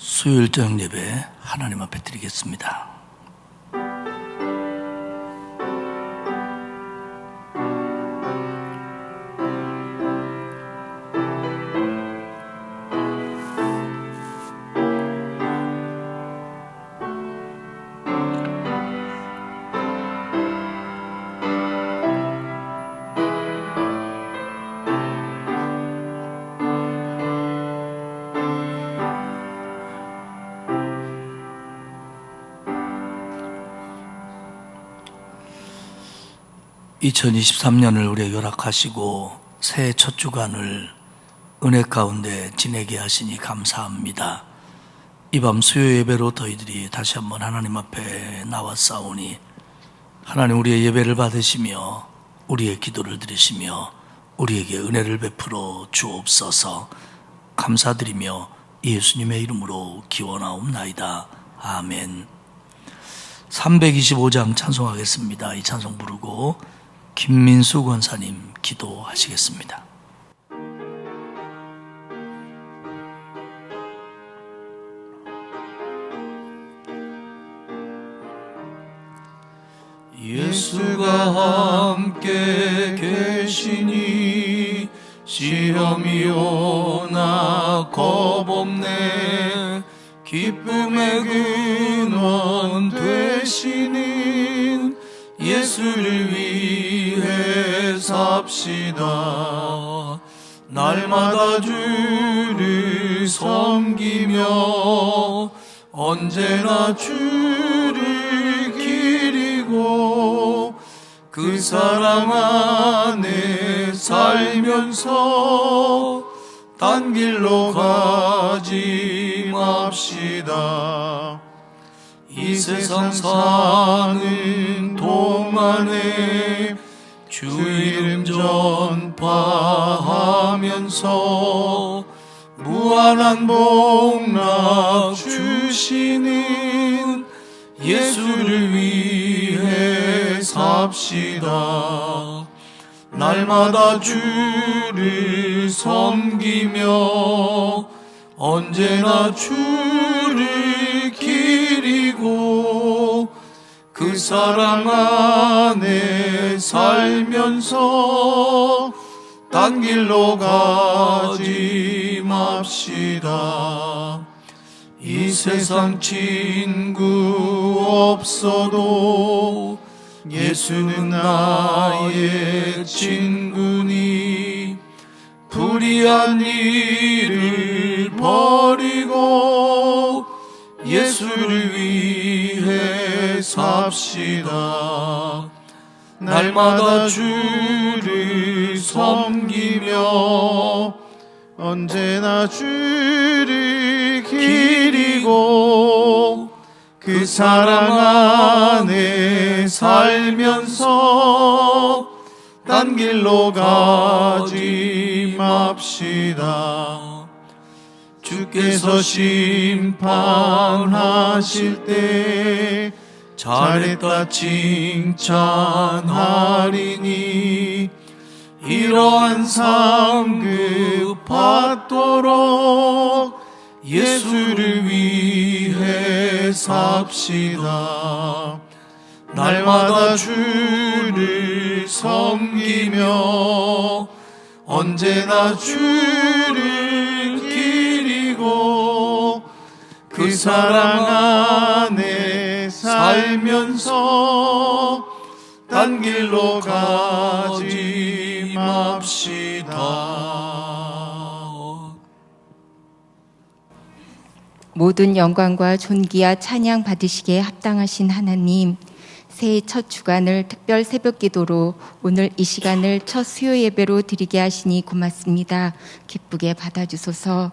수요일 저녁 예배 하나님 앞에 드리겠습니다. (2023년을) 우리에게 허락하시고 새해 첫 주간을 은혜 가운데 지내게 하시니 감사합니다. 이 밤 수요 예배로 저희들이 다시 한번 하나님 앞에 나왔사오니 하나님 우리의 예배를 받으시며 우리의 기도를 들으시며 우리에게 은혜를 베풀어 주옵소서. 감사드리며 예수님의 이름으로 기원하옵나이다. 아멘. 325장 찬송하겠습니다. 이 찬송 부르고 김민수 권사님 기도하시겠습니다. 예수가 함께 계시니 시험이 오나 겁없네. 기쁨의 근원 되시는 예수를 위해 삽시다. 날마다 주를 섬기며 언제나 주를 기리고 그 사랑 안에 살면서 딴 길로 가지 맙시다. 이 세상 사는 동안에 주 이름 전파하면서 무한한 복락 주시는 예수를 위해 삽시다. 날마다 주를 섬기며 언제나 주를 기리고 그 사랑 안에 살면서 딴 길로 가지 맙시다. 이 세상 친구 없어도 예수는 나의 친구니 불의한 일을 버리고 예수를 위해 삽시다. 날마다 주를 섬기며 언제나 주를 기리고 그 사랑 안에 살면서 딴 길로 가지 맙시다. 주께서 심판하실 때 잘했다 칭찬하리니 이러한 상급 받도록 예수를 위해 삽시다. 날마다 주를 섬기며 언제나 주를 기리고 그 사랑 안에 살면서 딴 길로 가지 맙시다. 모든 영광과 존귀와 찬양 받으시기에 합당하신 하나님, 새해 첫 주간을 특별 새벽기도로 오늘 이 시간을 첫 수요 예배로 드리게 하시니 고맙습니다. 기쁘게 받아주소서.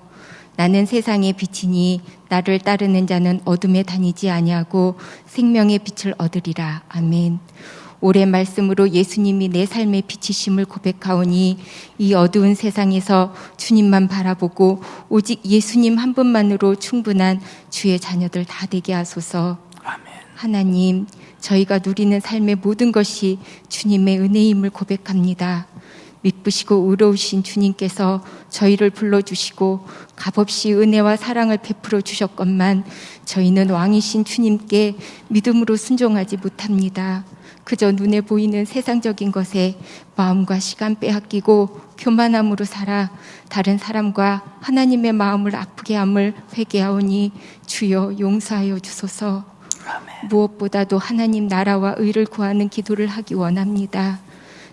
나는 세상의 빛이니 나를 따르는 자는 어둠에 다니지 아니하고 생명의 빛을 얻으리라. 아멘. 올해 말씀으로 예수님이 내 삶의 빛이심을 고백하오니 이 어두운 세상에서 주님만 바라보고 오직 예수님 한 분만으로 충분한 주의 자녀들 다 되게 하소서. 아멘. 하나님, 저희가 누리는 삶의 모든 것이 주님의 은혜임을 고백합니다. 미쁘시고 의로우신 주님께서 저희를 불러주시고 값없이 은혜와 사랑을 베풀어 주셨건만 저희는 왕이신 주님께 믿음으로 순종하지 못합니다. 그저 눈에 보이는 세상적인 것에 마음과 시간 빼앗기고 교만함으로 살아 다른 사람과 하나님의 마음을 아프게 함을 회개하오니 주여 용서하여 주소서. 아멘. 무엇보다도 하나님 나라와 의를 구하는 기도를 하기 원합니다.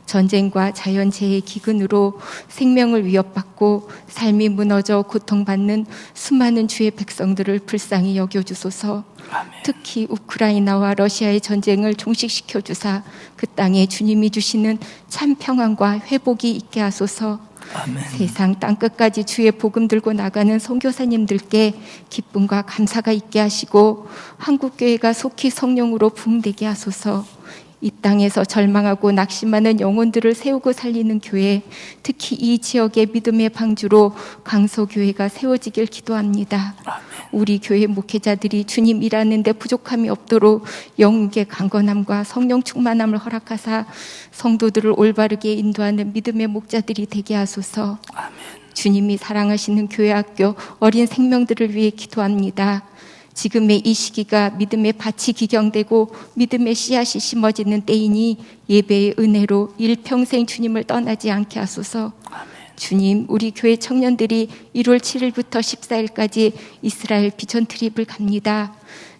전쟁과 자연재해 기근으로 생명을 위협받고 삶이 무너져 고통받는 수많은 주의 백성들을 불쌍히 여겨주소서. 아멘. 특히 우크라이나와 러시아의 전쟁을 종식시켜 주사 그 땅에 주님이 주시는 참 평안과 회복이 있게 하소서. 아멘. 세상 땅끝까지 주의 복음 들고 나가는 선교사님들께 기쁨과 감사가 있게 하시고 한국교회가 속히 성령으로 부흥되게 하소서. 이 땅에서 절망하고 낙심하는 영혼들을 세우고 살리는 교회, 특히 이 지역의 믿음의 방주로 강서교회가 세워지길 기도합니다. 아멘. 우리 교회 목회자들이 주님 일하는 데 부족함이 없도록 영육의 강건함과 성령 충만함을 허락하사 성도들을 올바르게 인도하는 믿음의 목자들이 되게 하소서. 아멘. 주님이 사랑하시는 교회 학교 어린 생명들을 위해 기도합니다. 지금의 이 시기가 믿음의 밭이 기경되고 믿음의 씨앗이 심어지는 때이니 예배의 은혜로 일평생 주님을 떠나지 않게 하소서. 아멘. 주님, 우리 교회 청년들이 1월 7일부터 14일까지 이스라엘 비전 트립을 갑니다.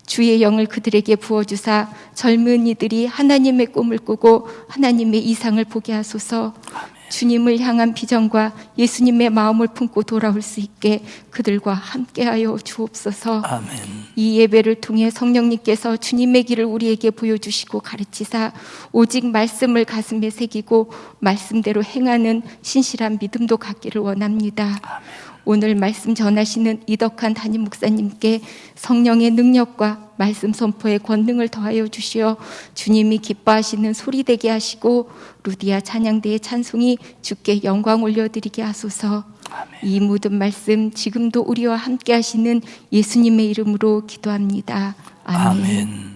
주의 영을 그들에게 부어주사 젊은이들이 하나님의 꿈을 꾸고 하나님의 이상을 보게 하소서. 아멘. 주님을 향한 비전과 예수님의 마음을 품고 돌아올 수 있게 그들과 함께하여 주옵소서. 아멘. 이 예배를 통해 성령님께서 주님의 길을 우리에게 보여주시고 가르치사 오직 말씀을 가슴에 새기고 말씀대로 행하는 신실한 믿음도 갖기를 원합니다. 아멘. 오늘 말씀 전하시는 이덕한 담임 목사님께 성령의 능력과 말씀 선포의 권능을 더하여 주시어 주님이 기뻐하시는 소리 되게 하시고 루디아 찬양대의 찬송이 주께 영광 올려드리게 하소서. 아멘. 이 모든 말씀 지금도 우리와 함께 하시는 예수님의 이름으로 기도합니다. 아멘. 아멘.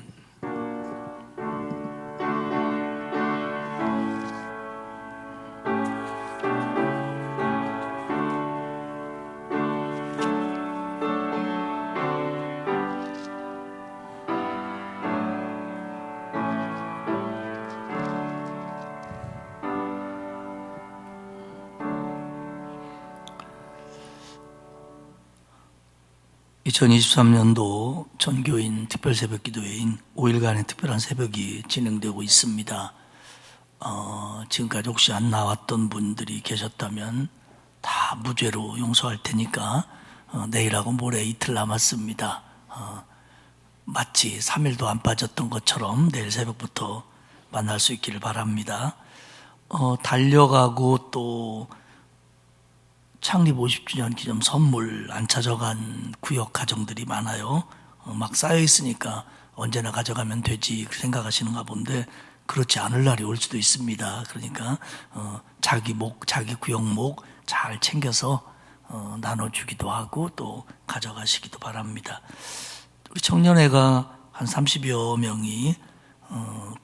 (2023년도) 전교인 특별새벽기도회인 5일간의 특별한 새벽이 진행되고 있습니다. 지금까지 혹시 안 나왔던 분들이 계셨다면 다 무죄로 용서할 테니까 내일하고 모레 이틀 남았습니다. 마치 3일도 안 빠졌던 것처럼 내일 새벽부터 만날 수 있기를 바랍니다. 달려가고 또 창립 50주년 기념 선물 안 찾아간 구역 가정들이 많아요. 막 쌓여 있으니까 언제나 가져가면 되지 생각하시는가 본데 그렇지 않을 날이 올 수도 있습니다. 그러니까 자기 구역목 잘 챙겨서 나눠주기도 하고 또 가져가시기도 바랍니다. 우리 청년회가 한 30여 명이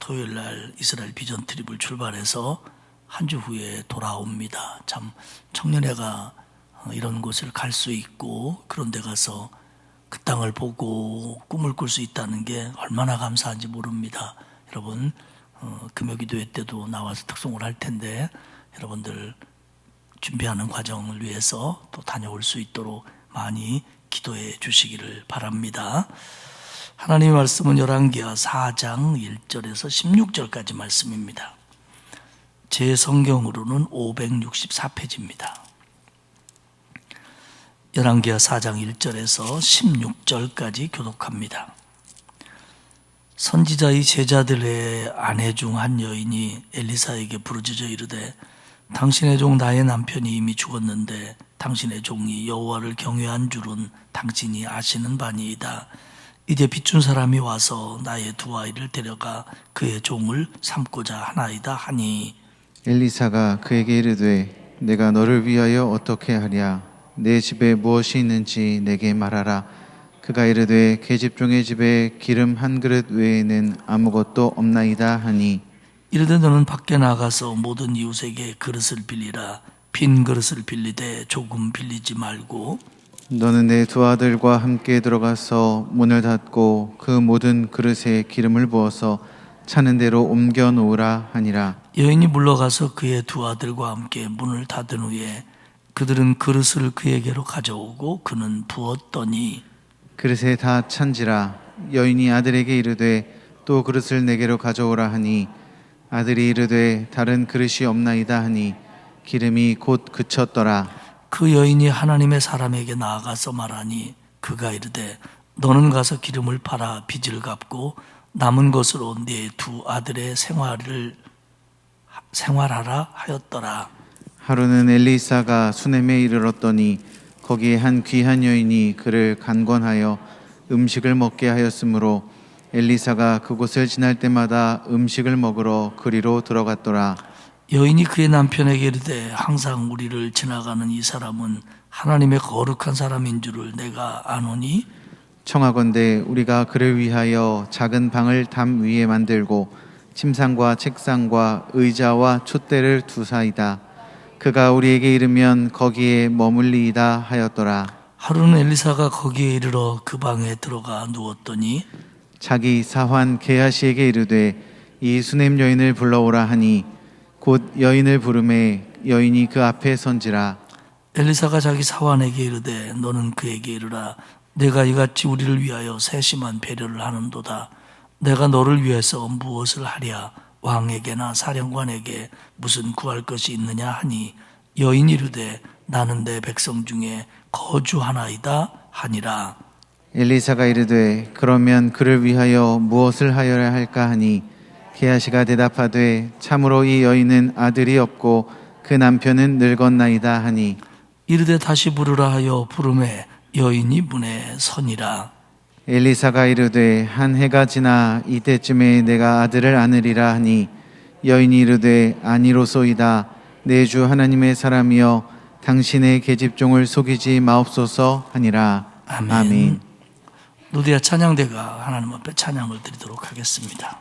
토요일 날 이스라엘 비전 트립을 출발해서 한 주 후에 돌아옵니다. 참 청년회가 이런 곳을 갈 수 있고 그런 데 가서 그 땅을 보고 꿈을 꿀 수 있다는 게 얼마나 감사한지 모릅니다. 여러분 금요기도회 때도 나와서 특송을 할 텐데 여러분들 준비하는 과정을 위해서 또 다녀올 수 있도록 많이 기도해 주시기를 바랍니다. 하나님의 말씀은 열왕기하 4장 1절에서 16절까지 말씀입니다. 제 성경으로는 564페이지입니다. 열왕기하 4장 1절에서 16절까지 교독합니다. 선지자의 제자들의 아내 중 한 여인이 엘리사에게 부르짖어 이르되 당신의 종 나의 남편이 이미 죽었는데 당신의 종이 여호와를 경외한 줄은 당신이 아시는 바니이다. 이제 빚준 사람이 와서 나의 두 아이를 데려가 그의 종을 삼고자 하나이다 하니 엘리사가 그에게 이르되 내가 너를 위하여 어떻게 하랴 내 집에 무엇이 있는지 내게 말하라. 그가 이르되 계집종의 집에 기름 한 그릇 외에는 아무것도 없나이다 하니 이르되 너는 밖에 나가서 모든 이웃에게 그릇을 빌리라. 빈 그릇을 빌리되 조금 빌리지 말고 너는 내 두 아들과 함께 들어가서 문을 닫고 그 모든 그릇에 기름을 부어서 차는 대로 옮겨 놓으라 하니라. 여인이 물러가서 그의 두 아들과 함께 문을 닫은 후에 그들은 그릇을 그에게로 가져오고 그는 부었더니 그릇에 다 찬지라. 여인이 아들에게 이르되 또 그릇을 내게로 가져오라 하니 아들이 이르되 다른 그릇이 없나이다 하니 기름이 곧 그쳤더라. 그 여인이 하나님의 사람에게 나아가서 말하니 그가 이르되 너는 가서 기름을 팔아 빚을 갚고 남은 것으로 네 두 아들의 생활하라 하였더라. 하루는 엘리사가 수넴에 이르렀더니 거기에 한 귀한 여인이 그를 간권하여 음식을 먹게 하였으므로 엘리사가 그곳을 지날 때마다 음식을 먹으러 그리로 들어갔더라. 여인이 그의 남편에게 이르되 항상 우리를 지나가는 이 사람은 하나님의 거룩한 사람인 줄을 내가 아노니 청하건대 우리가 그를 위하여 작은 방을 담 위에 만들고 침상과 책상과 의자와 촛대를 두사이다. 그가 우리에게 이르면 거기에 머물리이다 하였더라. 하루는 엘리사가 거기에 이르러 그 방에 들어가 누웠더니 자기 사환 게하시에게 이르되 이 수넴 여인을 불러오라 하니 곧 여인을 부르매 여인이 그 앞에 선지라. 엘리사가 자기 사환에게 이르되 너는 그에게 이르라 내가 이같이 우리를 위하여 세심한 배려를 하는도다. 내가 너를 위해서 무엇을 하랴 왕에게나 사령관에게 무슨 구할 것이 있느냐 하니 여인이 이르되 나는 내 백성 중에 거주하나이다 하니라. 엘리사가 이르되 그러면 그를 위하여 무엇을 하여야 할까 하니 게하시가 대답하되 참으로 이 여인은 아들이 없고 그 남편은 늙었나이다 하니 이르되 다시 부르라 하여 부르매 여인이 문에 서니라. 엘리사가 이르되 한 해가 지나 이때쯤에 내가 아들을 안으리라 하니 여인이 이르되 아니로소이다. 내 주 하나님의 사람이여 당신의 계집종을 속이지 마옵소서 하니라. 아멘. 노디아 찬양대가 하나님 앞에 찬양을 드리도록 하겠습니다.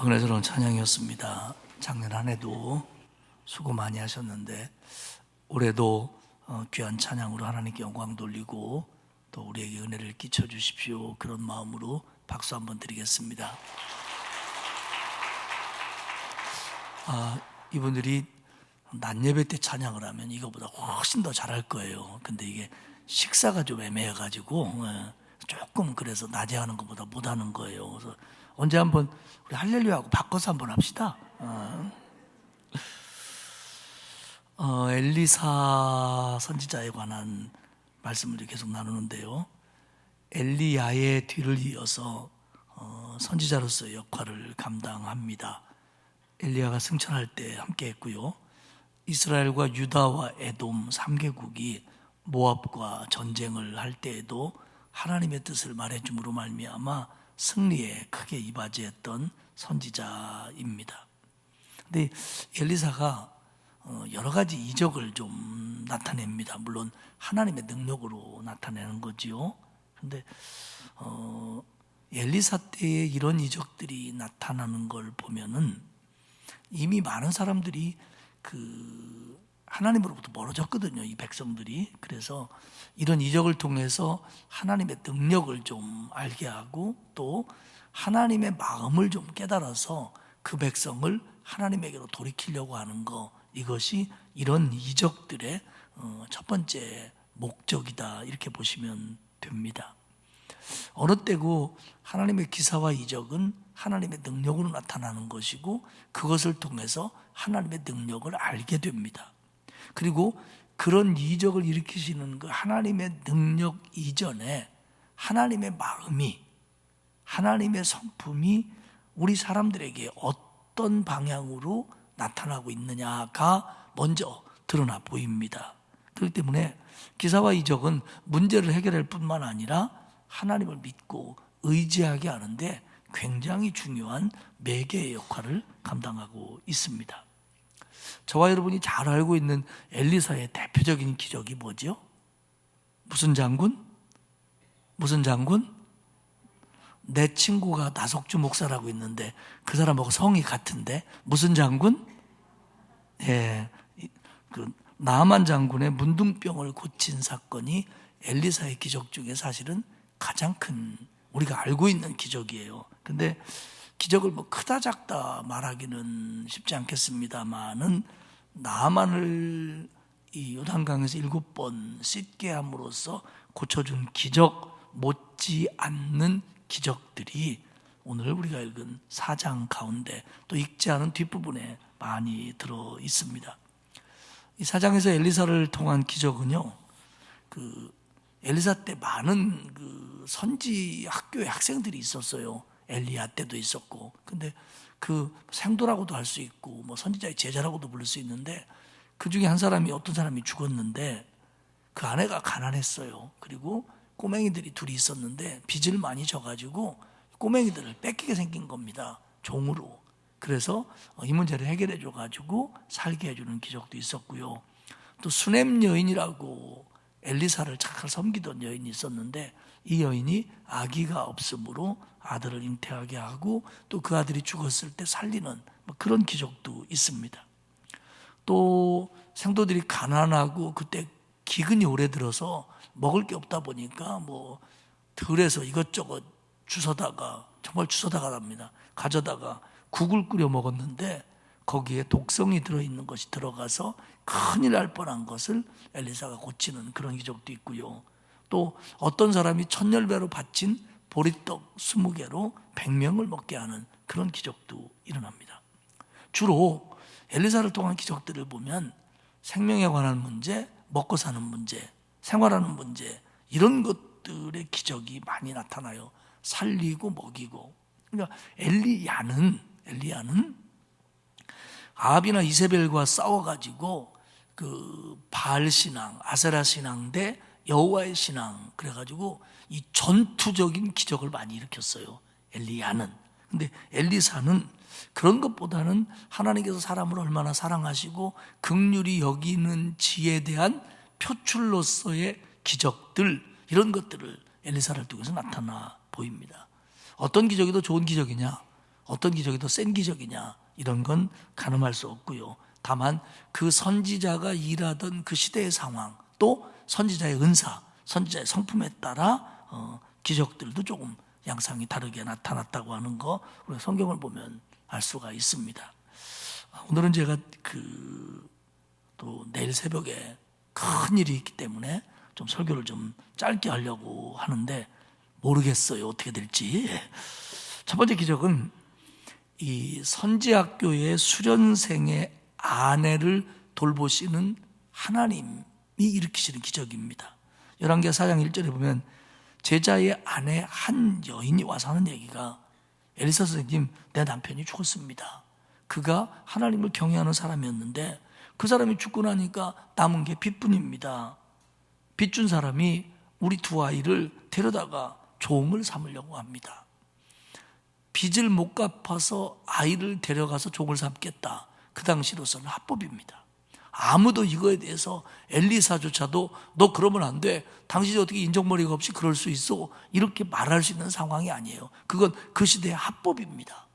은혜스러운 찬양이었습니다. 작년 한 해도 수고 많이 하셨는데 올해도 귀한 찬양으로 하나님께 영광 돌리고 또 우리에게 은혜를 끼쳐 주십시오. 그런 마음으로 박수 한번 드리겠습니다. 이분들이 낮 예배 때 찬양을 하면 이거보다 훨씬 더 잘할 거예요. 근데 이게 식사가 좀 애매해가지고 조금 그래서 낮에 하는 것보다 못 하는 거예요. 그래서 언제 한번 우리 할렐루야하고 바꿔서 한번 합시다. 엘리사 선지자에 관한 말씀을 계속 나누는데요. 엘리야의 뒤를 이어서 선지자로서의 역할을 감당합니다. 엘리야가 승천할 때 함께 했고요. 이스라엘과 유다와 에돔 3개국이 모압과 전쟁을 할 때에도 하나님의 뜻을 말해줌으로 말미암아 승리에 크게 이바지했던 선지자입니다. 근데 엘리사가 여러 가지 이적을 좀 나타냅니다. 물론 하나님의 능력으로 나타내는 거지요. 근데 엘리사 때에 이런 이적들이 나타나는 걸 보면은 이미 많은 사람들이 하나님으로부터 멀어졌거든요, 이 백성들이. 그래서 이런 이적을 통해서 하나님의 능력을 좀 알게 하고 또 하나님의 마음을 좀 깨달아서 그 백성을 하나님에게로 돌이키려고 하는 거, 이것이 이런 이적들의 첫 번째 목적이다, 이렇게 보시면 됩니다. 어느 때고 하나님의 기사와 이적은 하나님의 능력으로 나타나는 것이고 그것을 통해서 하나님의 능력을 알게 됩니다. 그리고 그런 이적을 일으키시는 그 하나님의 능력 이전에 하나님의 마음이, 하나님의 성품이 우리 사람들에게 어떤 방향으로 나타나고 있느냐가 먼저 드러나 보입니다. 그렇기 때문에 기사와 이적은 문제를 해결할 뿐만 아니라 하나님을 믿고 의지하게 하는데 굉장히 중요한 매개의 역할을 감당하고 있습니다. 저와 여러분이 잘 알고 있는 엘리사의 대표적인 기적이 뭐죠? 무슨 장군? 무슨 장군? 내 친구가 나석주 목사라고 있는데 그 사람하고 성이 같은데 무슨 장군? 나만 장군의 문둥병을 고친 사건이 엘리사의 기적 중에 사실은 가장 큰, 우리가 알고 있는 기적이에요. 근데 기적을 크다 작다 말하기는 쉽지 않겠습니다만은 나만을 이 요단강에서 7번 씻게 함으로써 고쳐준 기적 못지 않는 기적들이 오늘 우리가 읽은 4장 가운데 또 읽지 않은 뒷부분에 많이 들어 있습니다. 이 4장에서 엘리사를 통한 기적은요, 엘리사 때 많은 선지 학교의 학생들이 있었어요. 엘리야 때도 있었고. 근데 생도라고도 할 수 있고, 선지자의 제자라고도 부를 수 있는데, 그 중에 어떤 사람이 죽었는데, 그 아내가 가난했어요. 그리고 꼬맹이들이 둘이 있었는데, 빚을 많이 져가지고, 꼬맹이들을 뺏기게 생긴 겁니다. 종으로. 그래서 이 문제를 해결해 줘가지고 살게 해주는 기적도 있었고요. 또 수넴 여인이라고 엘리사를 잘 섬기던 여인이 있었는데 이 여인이 아기가 없으므로 아들을 잉태하게 하고 또 그 아들이 죽었을 때 살리는 그런 기적도 있습니다. 또 생도들이 가난하고 그때 기근이 오래 들어서 먹을 게 없다 보니까 들에서 이것저것 정말 주워다가 납니다. 가져다가 국을 끓여 먹었는데 거기에 독성이 들어있는 것이 들어가서 큰일 날 뻔한 것을 엘리사가 고치는 그런 기적도 있고요. 또 어떤 사람이 1000열배로 바친 보리떡 20개로 100명을 먹게 하는 그런 기적도 일어납니다. 주로 엘리사를 통한 기적들을 보면 생명에 관한 문제, 먹고 사는 문제, 생활하는 문제, 이런 것들의 기적이 많이 나타나요. 살리고 먹이고. 그러니까 엘리야는 아합이나 이세벨과 싸워가지고 바알 신앙, 아세라 신앙 대 여호와의 신앙, 그래가지고 이 전투적인 기적을 많이 일으켰어요. 엘리야는. 근데 엘리사는 그런 것보다는 하나님께서 사람을 얼마나 사랑하시고 긍휼히 여기는 지에 대한 표출로서의 기적들, 이런 것들을 엘리사를 통해서 나타나 보입니다. 어떤 기적이 더 좋은 기적이냐, 어떤 기적이 더 센 기적이냐, 이런 건 가늠할 수 없고요. 다만 그 선지자가 일하던 그 시대의 상황, 또 선지자의 은사, 선지자의 성품에 따라 기적들도 조금 양상이 다르게 나타났다고 하는 거 우리가 성경을 보면 알 수가 있습니다. 오늘은 제가 또 내일 새벽에 큰 일이 있기 때문에 좀 설교를 좀 짧게 하려고 하는데 모르겠어요, 어떻게 될지. 첫 번째 기적은 이 선지학교의 수련생의 아내를 돌보시는 하나님이 일으키시는 기적입니다. 열왕기하 4장 1절에 보면 제자의 아내 한 여인이 와서 하는 얘기가, 엘리사 선생님, 내 남편이 죽었습니다. 그가 하나님을 경외하는 사람이었는데 그 사람이 죽고 나니까 남은 게 빚뿐입니다. 빚 준 사람이 우리 두 아이를 데려다가 종을 삼으려고 합니다. 빚을 못 갚아서 아이를 데려가서 종을 삼겠다. 그 당시로서는 합법입니다. 아무도 이거에 대해서 엘리사조차도 너 그러면 안 돼. 당신이 어떻게 인정머리가 없이 그럴 수 있어. 이렇게 말할 수 있는 상황이 아니에요. 그건 그 시대의 합법입니다.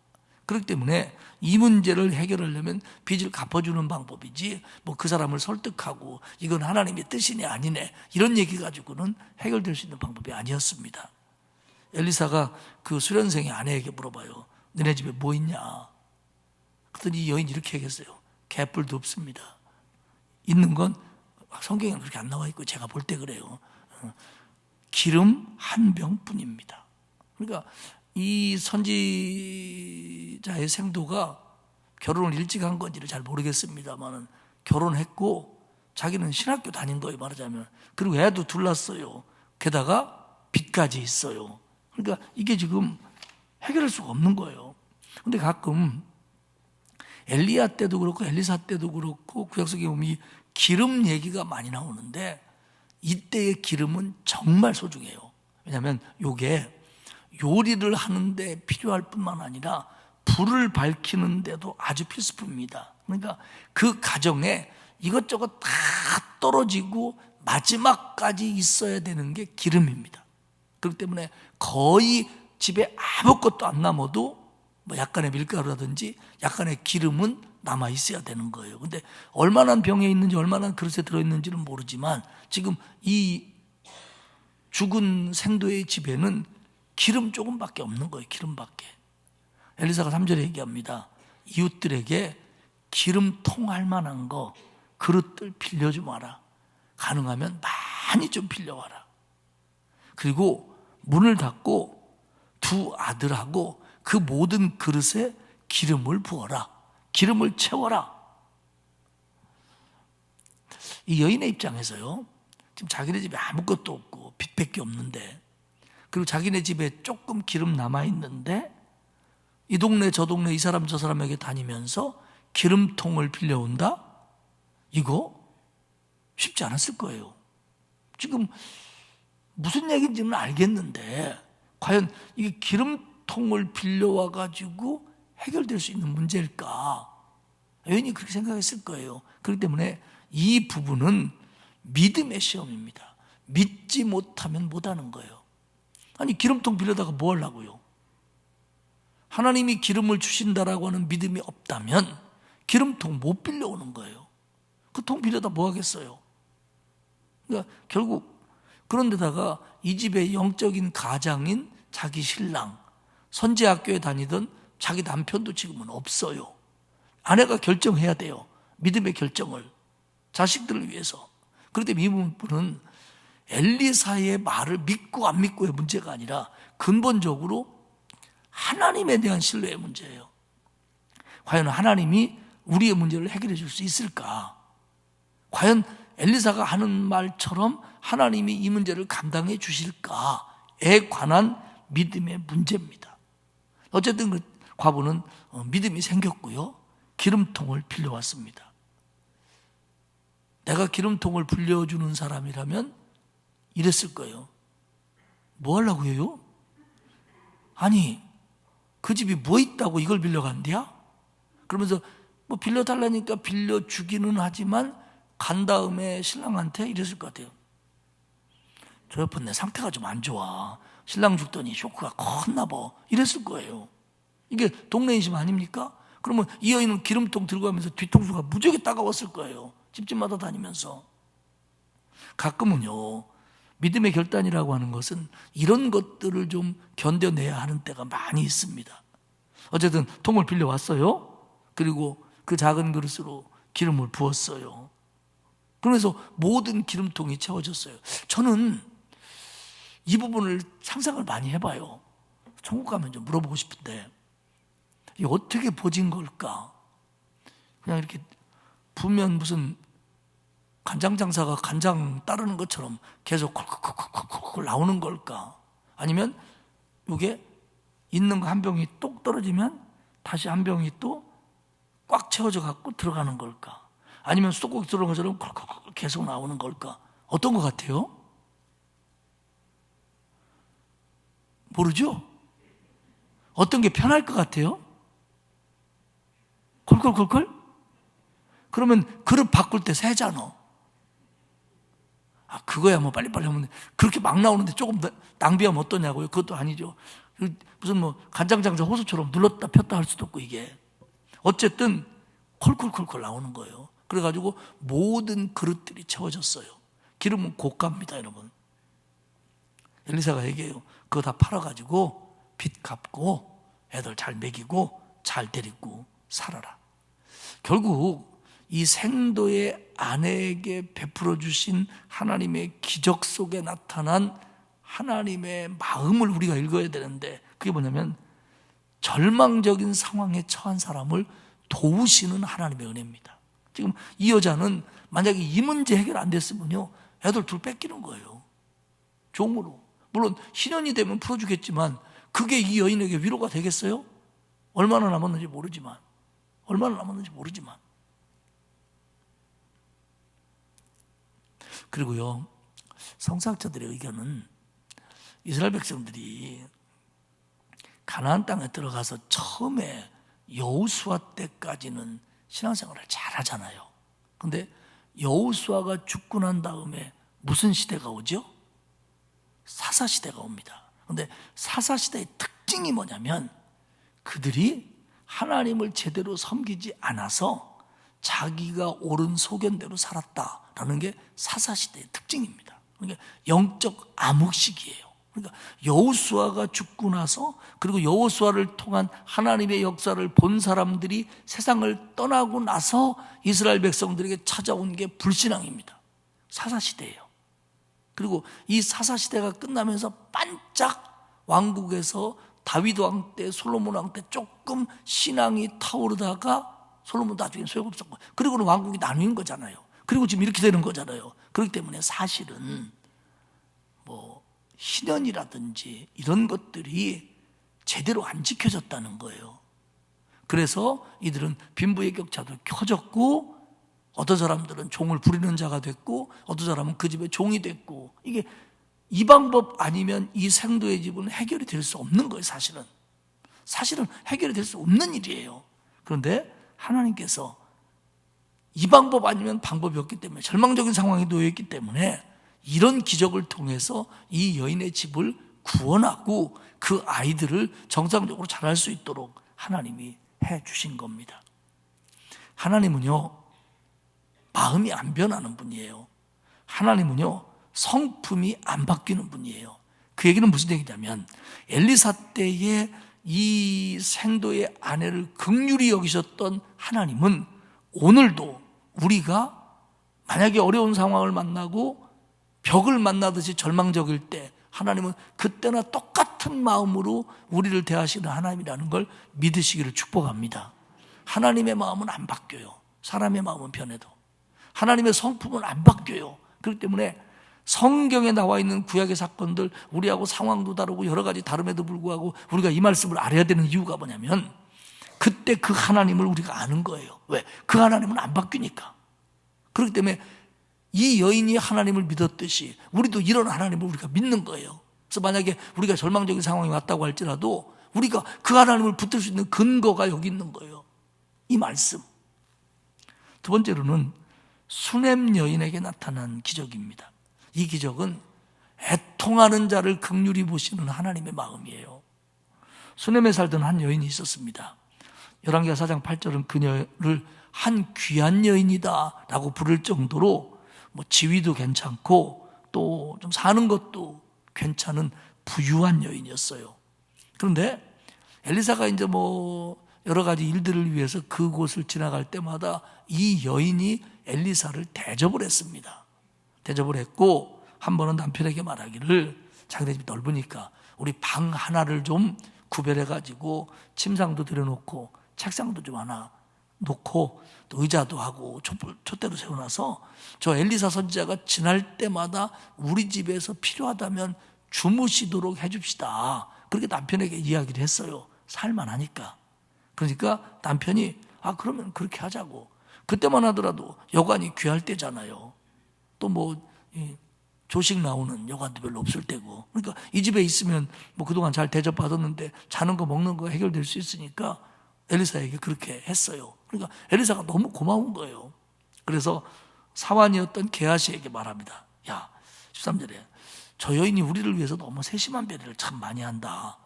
그렇기 때문에 이 문제를 해결하려면 빚을 갚아주는 방법이지 뭐 그 사람을 설득하고 이건 하나님의 뜻이네 아니네 이런 얘기 가지고는 해결될 수 있는 방법이 아니었습니다. 엘리사가 그 수련생의 아내에게 물어봐요. 너네 집에 뭐 있냐? 그랬더니 이 여인이 이렇게 얘기했어요. 개뿔도 없습니다. 있는 건 성경에는 그렇게 안 나와 있고 제가 볼 때 그래요. 기름 한 병뿐입니다. 그러니까 이 선지자의 생도가 결혼을 일찍 한 건지를 잘 모르겠습니다만 결혼했고 자기는 신학교 다닌 거예요, 말하자면. 그리고 애도 둘 낳았어요. 게다가 빚까지 있어요. 그러니까 이게 지금 해결할 수가 없는 거예요. 근데 가끔 엘리야 때도 그렇고 엘리사 때도 그렇고 구약성경에 보면 이 기름 얘기가 많이 나오는데 이때의 기름은 정말 소중해요. 왜냐하면 이게 요리를 하는데 필요할 뿐만 아니라 불을 밝히는 데도 아주 필수품입니다. 그러니까 그 가정에 이것저것 다 떨어지고 마지막까지 있어야 되는 게 기름입니다. 그렇기 때문에 거의 집에 아무것도 안 남아도 뭐 약간의 밀가루라든지 약간의 기름은 남아 있어야 되는 거예요. 근데 얼마나 병에 있는지 얼마나 그릇에 들어있는지는 모르지만 지금 이 죽은 생도의 집에는 기름 조금밖에 없는 거예요. 기름밖에. 엘리사가 3절에 얘기합니다. 이웃들에게 기름통 할 만한 거 그릇들 빌려주면 와라. 가능하면 많이 좀 빌려와라. 그리고 문을 닫고 두 아들하고 그 모든 그릇에 기름을 부어라. 기름을 채워라. 이 여인의 입장에서요, 지금 자기네 집에 아무것도 없고 빚밖에 없는데, 그리고 자기네 집에 조금 기름 남아있는데 이 동네 저 동네 이 사람 저 사람에게 다니면서 기름통을 빌려온다? 이거 쉽지 않았을 거예요. 지금 무슨 얘기인지는 알겠는데 과연 이게 기름통을 빌려와 가지고 해결될 수 있는 문제일까? 여인이 그렇게 생각했을 거예요. 그렇기 때문에 이 부분은 믿음의 시험입니다. 믿지 못하면 못하는 거예요. 아니 기름통 빌려다가 뭐 하려고요? 하나님이 기름을 주신다라고 하는 믿음이 없다면 기름통 못 빌려오는 거예요. 그 통 빌려다 뭐 하겠어요? 그러니까 결국 그런데다가 이 집의 영적인 가장인 자기 신랑, 선지학교에 다니던 자기 남편도 지금은 없어요. 아내가 결정해야 돼요. 믿음의 결정을. 자식들을 위해서. 그런데 이 부분은 엘리사의 말을 믿고 안 믿고의 문제가 아니라 근본적으로 하나님에 대한 신뢰의 문제예요. 과연 하나님이 우리의 문제를 해결해 줄 수 있을까? 과연 엘리사가 하는 말처럼 하나님이 이 문제를 감당해 주실까에 관한 믿음의 문제입니다. 어쨌든 그 과부는 믿음이 생겼고요. 기름통을 빌려왔습니다. 내가 기름통을 빌려주는 사람이라면 이랬을 거예요. 뭐 하려고 해요? 아니, 그 집이 뭐 있다고 이걸 빌려간대야? 그러면서 뭐 빌려달라니까 빌려주기는 하지만 간 다음에 신랑한테 이랬을 것 같아요. 저 옆은 내 상태가 좀 안 좋아. 신랑 죽더니 쇼크가 컸나 봐. 이랬을 거예요. 이게 동네 인심 아닙니까? 그러면 이 여인은 기름통 들고 가면서 뒤통수가 무지하게 따가웠을 거예요. 집집마다 다니면서. 가끔은요, 믿음의 결단이라고 하는 것은 이런 것들을 좀 견뎌내야 하는 때가 많이 있습니다. 어쨌든 통을 빌려왔어요. 그리고 그 작은 그릇으로 기름을 부었어요. 그래서 모든 기름통이 채워졌어요. 저는 이 부분을 상상을 많이 해봐요. 천국 가면 좀 물어보고 싶은데 이게 어떻게 보진 걸까? 그냥 이렇게 부면 무슨 간장 장사가 간장 따르는 것처럼 계속 콜콜콜콜콜 나오는 걸까? 아니면 이게 있는 거 한 병이 똑 떨어지면 다시 한 병이 또 꽉 채워져 갖고 들어가는 걸까? 아니면 수도꼭지 들어간 것처럼 콜콜콜 계속 나오는 걸까? 어떤 것 같아요? 모르죠? 어떤 게 편할 것 같아요? 콜콜콜콜? 그러면 그릇 바꿀 때 세잖아. 그거야 뭐 빨리빨리 하면 그렇게 막 나오는데 조금 더 낭비하면 어떠냐고요? 그것도 아니죠. 무슨 뭐 간장장자 호수처럼 눌렀다 폈다 할 수도 없고 이게 어쨌든 콜콜콜콜 나오는 거예요. 그래가지고 모든 그릇들이 채워졌어요. 기름은 고가입니다, 여러분. 엘리사가 얘기해요. 그거 다 팔아가지고 빚 갚고 애들 잘 먹이고 잘 데리고 살아라. 결국 이 생도의 아내에게 베풀어 주신 하나님의 기적 속에 나타난 하나님의 마음을 우리가 읽어야 되는데 그게 뭐냐면 절망적인 상황에 처한 사람을 도우시는 하나님의 은혜입니다. 지금 이 여자는 만약에 이 문제 해결 안 됐으면요 애들 둘 뺏기는 거예요. 종으로. 물론 신혼이 되면 풀어주겠지만 그게 이 여인에게 위로가 되겠어요? 얼마나 남았는지 모르지만 그리고요 성사학자들의 의견은 이스라엘 백성들이 가나안 땅에 들어가서 처음에 여호수아 때까지는 신앙생활을 잘하잖아요. 근데 여호수아가 죽고 난 다음에 무슨 시대가 오죠? 사사시대가 옵니다. 근데 사사시대의 특징이 뭐냐면 그들이 하나님을 제대로 섬기지 않아서 자기가 옳은 소견대로 살았다라는 게 사사시대의 특징입니다. 그러니까 영적 암흑시기예요. 그러니까 여호수아가 죽고 나서 그리고 여호수아를 통한 하나님의 역사를 본 사람들이 세상을 떠나고 나서 이스라엘 백성들에게 찾아온 게 불신앙입니다. 사사시대예요. 그리고 이 사사시대가 끝나면서 반짝 왕국에서 다윗 왕 때, 솔로몬 왕 때 조금 신앙이 타오르다가 솔로몬도 나중에 소용없었고 그리고는 왕국이 나누는 거잖아요. 그리고 지금 이렇게 되는 거잖아요. 그렇기 때문에 사실은 뭐 신현이라든지 이런 것들이 제대로 안 지켜졌다는 거예요. 그래서 이들은 빈부의 격차도 켜졌고 어떤 사람들은 종을 부리는 자가 됐고 어떤 사람은 그 집의 종이 됐고 이게 이 방법 아니면 이 생도의 집은 해결이 될 수 없는 거예요. 사실은 해결이 될 수 없는 일이에요. 그런데 하나님께서 이 방법 아니면 방법이 없기 때문에 절망적인 상황에 놓여있기 때문에 이런 기적을 통해서 이 여인의 집을 구원하고 그 아이들을 정상적으로 자랄 수 있도록 하나님이 해주신 겁니다. 하나님은요 마음이 안 변하는 분이에요. 하나님은요 성품이 안 바뀌는 분이에요. 그 얘기는 무슨 얘기냐면 엘리사 때에 이 생도의 아내를 긍휼히 여기셨던 하나님은 오늘도 우리가 만약에 어려운 상황을 만나고 벽을 만나듯이 절망적일 때 하나님은 그때나 똑같은 마음으로 우리를 대하시는 하나님이라는 걸 믿으시기를 축복합니다. 하나님의 마음은 안 바뀌어요. 사람의 마음은 변해도. 하나님의 성품은 안 바뀌어요. 그렇기 때문에 성경에 나와 있는 구약의 사건들 우리하고 상황도 다르고 여러 가지 다름에도 불구하고 우리가 이 말씀을 알아야 되는 이유가 뭐냐면 그때 그 하나님을 우리가 아는 거예요. 왜? 그 하나님은 안 바뀌니까. 그렇기 때문에 이 여인이 하나님을 믿었듯이 우리도 이런 하나님을 우리가 믿는 거예요. 그래서 만약에 우리가 절망적인 상황이 왔다고 할지라도 우리가 그 하나님을 붙들 수 있는 근거가 여기 있는 거예요. 이 말씀. 두 번째로는 수넴 여인에게 나타난 기적입니다. 이 기적은 애통하는 자를 긍휼히 보시는 하나님의 마음이에요. 수넴에 살던 한 여인이 있었습니다. 열왕기하 4장 8절은 그녀를 한 귀한 여인이다 라고 부를 정도로 뭐 지위도 괜찮고 또 좀 사는 것도 괜찮은 부유한 여인이었어요. 그런데 엘리사가 이제 뭐 여러 가지 일들을 위해서 그곳을 지나갈 때마다 이 여인이 엘리사를 대접을 했습니다. 대접을 했고 한 번은 남편에게 말하기를 자기네 집이 넓으니까 우리 방 하나를 좀 구별해가지고 침상도 들여놓고 책상도 좀 하나 놓고 또 의자도 하고 촛대도 세워놔서 저 엘리사 선지자가 지날 때마다 우리 집에서 필요하다면 주무시도록 해줍시다. 그렇게 남편에게 이야기를 했어요. 살만하니까. 그러니까 남편이 그러면 그렇게 하자고. 그때만 하더라도 여관이 귀할 때잖아요. 또 뭐 조식 나오는 여관도 별로 없을 때고. 그러니까 이 집에 있으면 뭐 그동안 잘 대접받았는데 자는 거 먹는 거 해결될 수 있으니까 엘리사에게 그렇게 했어요. 그러니까 엘리사가 너무 고마운 거예요. 그래서 사환이었던 게하시에게 말합니다. 야, 13절에 저 여인이 우리를 위해서 너무 세심한 배려를 참 많이 한다.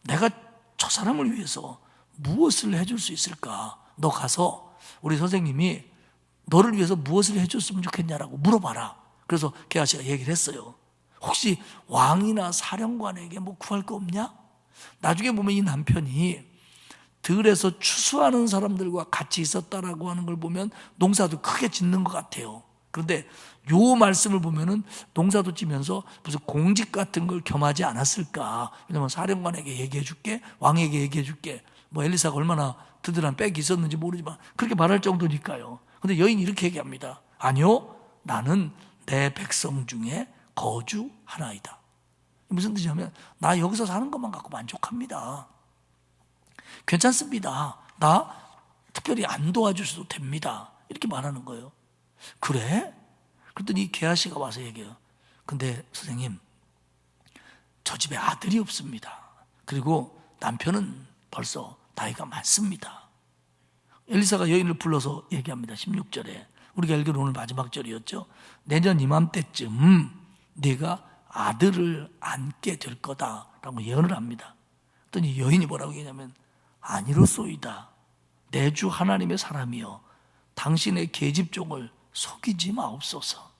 내가 저 사람을 위해서 무엇을 해줄 수 있을까? 너 가서 우리 선생님이 너를 위해서 무엇을 해줬으면 좋겠냐라고 물어봐라. 그래서 게하시가 얘기를 했어요. 혹시 왕이나 사령관에게 뭐 구할 거 없냐? 나중에 보면 이 남편이 들에서 추수하는 사람들과 같이 있었다라고 하는 걸 보면 농사도 크게 짓는 것 같아요. 그런데 요 말씀을 보면은 농사도 지면서 무슨 공직 같은 걸 겸하지 않았을까? 왜냐면 사령관에게 얘기해 줄게, 왕에게 얘기해 줄게. 뭐 엘리사가 얼마나 든든한 백이 있었는지 모르지만 그렇게 말할 정도니까요. 근데 여인이 이렇게 얘기합니다. 아니요, 나는 내 백성 중에 거주하나이다. 무슨 뜻이냐면 나 여기서 사는 것만 갖고 만족합니다. 괜찮습니다. 나 특별히 안 도와주셔도 됩니다. 이렇게 말하는 거예요. 그래? 그랬더니 게하시가 와서 얘기해요. 근데 선생님, 저 집에 아들이 없습니다. 그리고 남편은 벌써 나이가 많습니다. 엘리사가 여인을 불러서 얘기합니다. 16절에 우리가 읽은 오늘 마지막 절이었죠. 내년 이맘때쯤 네가 아들을 안게 될 거다라고 예언을 합니다. 그랬더니 여인이 뭐라고 얘기하냐면 아니로소이다. 내 주 하나님의 사람이여 당신의 계집종을 속이지 마옵소서.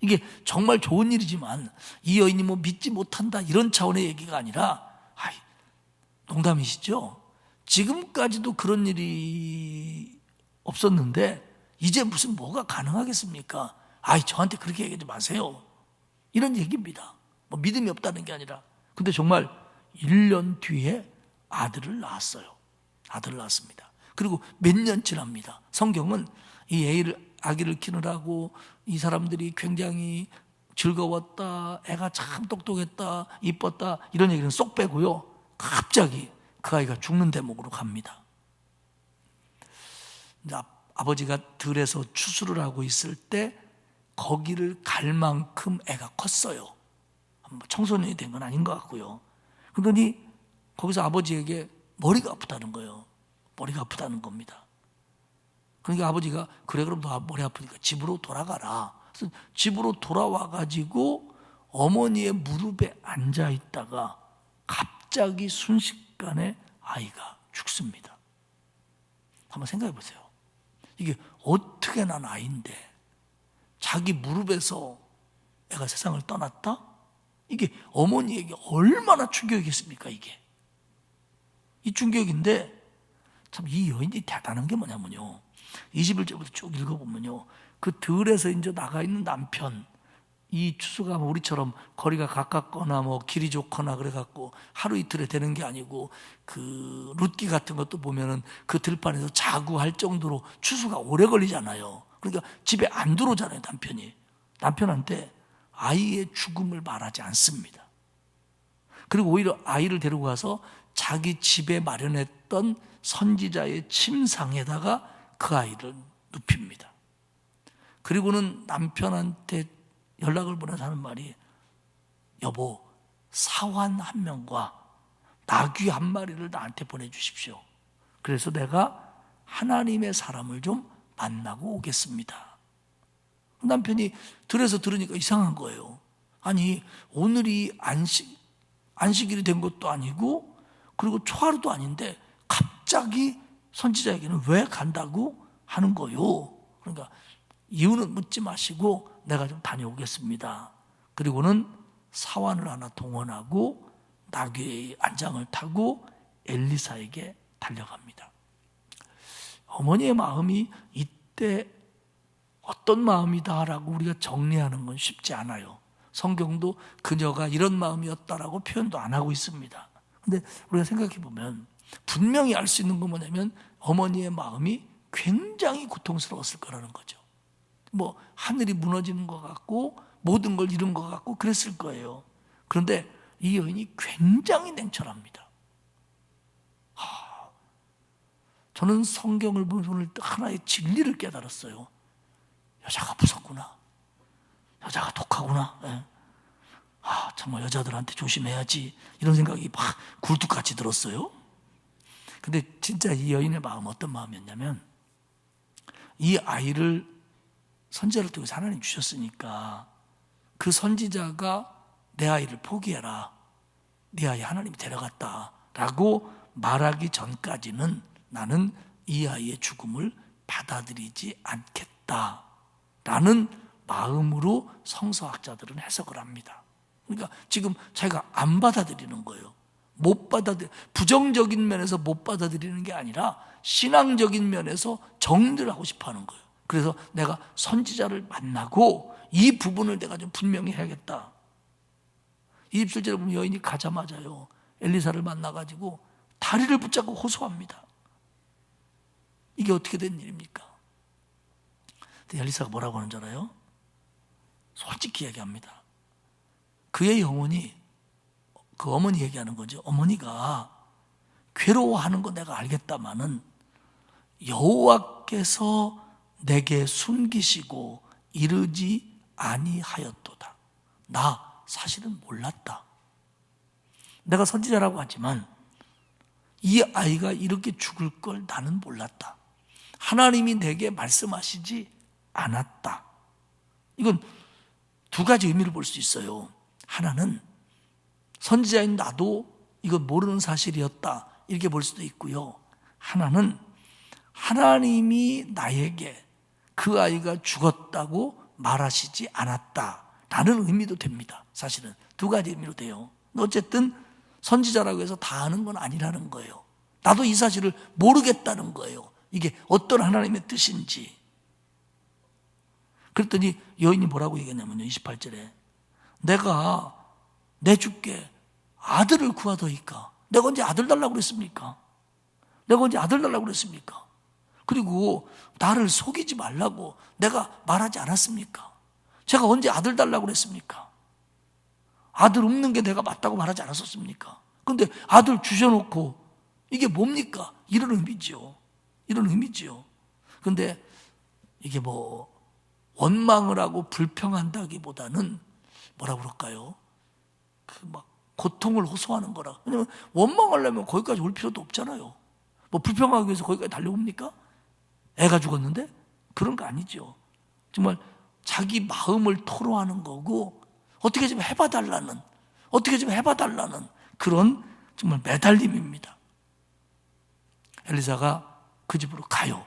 이게 정말 좋은 일이지만 이 여인이 뭐 믿지 못한다 이런 차원의 얘기가 아니라 농담이시죠? 지금까지도 그런 일이 없었는데 이제 무슨 뭐가 가능하겠습니까? 저한테 그렇게 얘기하지 마세요. 이런 얘기입니다. 뭐 믿음이 없다는 게 아니라. 근데 정말 1년 뒤에 아들을 낳았어요. 아들을 낳았습니다. 그리고 몇 년 지납니다. 성경은 이 아기를 키우느라고 이 사람들이 굉장히 즐거웠다, 애가 참 똑똑했다, 이뻤다 이런 얘기는 쏙 빼고요. 갑자기 그 아이가 죽는 대목으로 갑니다. 아버지가 들에서 추수를 하고 있을 때 거기를 갈 만큼 애가 컸어요. 청소년이 된 건 아닌 것 같고요. 그러더니 거기서 아버지에게 머리가 아프다는 거예요. 머리가 아프다는 겁니다. 그러니까 아버지가 그래 그럼 너 머리 아프니까 집으로 돌아가라. 그래서 집으로 돌아와 가지고 어머니의 무릎에 앉아 있다가 갑자기 순식간에 아이가 죽습니다. 한번 생각해 보세요. 이게 어떻게 난 아이인데 자기 무릎에서 애가 세상을 떠났다? 이게 어머니에게 얼마나 충격이겠습니까, 이게. 이 충격인데 참 이 여인이 대단한 게 뭐냐면요. 21절부터 쭉 읽어보면요. 그 들에서 이제 나가 있는 남편, 이 추수가 우리처럼 거리가 가깝거나 뭐 길이 좋거나 그래갖고 하루 이틀에 되는 게 아니고 그 룻기 같은 것도 보면은 그 들판에서 자고 할 정도로 추수가 오래 걸리잖아요. 그러니까 집에 안 들어오잖아요, 남편이. 남편한테 아이의 죽음을 말하지 않습니다. 그리고 오히려 아이를 데리고 가서 자기 집에 마련했던 선지자의 침상에다가 그 아이를 눕힙니다. 그리고는 남편한테 연락을 보내서 하는 말이 여보, 사환 한 명과 나귀 한 마리를 나한테 보내주십시오. 그래서 내가 하나님의 사람을 좀 만나고 오겠습니다. 남편이 들에서 들으니까 이상한 거예요. 아니 오늘이 안식일이 된 것도 아니고 그리고 초하루도 아닌데 갑자기 선지자에게는 왜 간다고 하는 거요? 그러니까 이유는 묻지 마시고 내가 좀 다녀오겠습니다. 그리고는 사환을 하나 동원하고 나귀의 안장을 타고 엘리사에게 달려갑니다. 어머니의 마음이 이때 어떤 마음이다라고 우리가 정리하는 건 쉽지 않아요. 성경도 그녀가 이런 마음이었다라고 표현도 안 하고 있습니다. 근데 우리가 생각해 보면 분명히 알 수 있는 건 뭐냐면 어머니의 마음이 굉장히 고통스러웠을 거라는 거죠. 뭐 하늘이 무너지는 것 같고 모든 걸 잃은 것 같고 그랬을 거예요. 그런데 이 여인이 굉장히 냉철합니다. 저는 성경을 보면서 오늘 하나의 진리를 깨달았어요. 여자가 무섭구나. 여자가 독하구나. 예. 정말 여자들한테 조심해야지. 이런 생각이 막 굴뚝같이 들었어요. 근데 진짜 이 여인의 마음은 어떤 마음이었냐면 이 아이를 선지자를 통해서 하나님 주셨으니까 그 선지자가 내 아이를 포기해라. 네 아이 하나님이 데려갔다. 라고 말하기 전까지는 나는 이 아이의 죽음을 받아들이지 않겠다. 라는 마음으로 성서학자들은 해석을 합니다. 그러니까 지금 자기가 안 받아들이는 거예요. 부정적인 면에서 못 받아들이는 게 아니라 신앙적인 면에서 정리를 하고 싶어 하는 거예요. 그래서 내가 선지자를 만나고 이 부분을 내가 좀 분명히 해야겠다. 27절에 보면 여인이 가자마자요 엘리사를 만나가지고 다리를 붙잡고 호소합니다. 이게 어떻게 된 일입니까? 근데 엘리사가 뭐라고 하는 줄 알아요? 솔직히 얘기합니다. 그의 영혼이 그 어머니 얘기하는 거죠. 어머니가 괴로워하는 거 내가 알겠다마는 여호와께서 내게 숨기시고 이르지 아니하였도다. 나 사실은 몰랐다. 내가 선지자라고 하지만 이 아이가 이렇게 죽을 걸 나는 몰랐다. 하나님이 내게 말씀하시지 않았다. 이건 두 가지 의미를 볼 수 있어요. 하나는 선지자인 나도 이건 모르는 사실이었다. 이렇게 볼 수도 있고요. 하나는 하나님이 나에게 그 아이가 죽었다고 말하시지 않았다라는 의미도 됩니다. 사실은 두 가지 의미로 돼요. 어쨌든 선지자라고 해서 다 아는 건 아니라는 거예요. 나도 이 사실을 모르겠다는 거예요. 이게 어떤 하나님의 뜻인지. 그랬더니 여인이 뭐라고 얘기했냐면요. 28절에 내가 내 주께 아들을 구하더이까. 내가 언제 아들 달라고 그랬습니까? 내가 언제 아들 달라고 그랬습니까? 그리고 나를 속이지 말라고 내가 말하지 않았습니까? 제가 언제 아들 달라고 그랬습니까? 아들 없는 게 내가 맞다고 말하지 않았었습니까? 근데 아들 주셔놓고 이게 뭡니까? 이런 의미죠. 이런 의미죠. 근데 이게 뭐 원망을 하고 불평한다기보다는 뭐라 그럴까요? 그 막 고통을 호소하는 거라. 왜냐면 원망하려면 거기까지 올 필요도 없잖아요. 뭐 불평하기 위해서 거기까지 달려옵니까? 애가 죽었는데? 그런 거 아니죠. 정말 자기 마음을 토로하는 거고 어떻게 좀 해봐달라는 그런 정말 매달림입니다. 엘리사가 그 집으로 가요.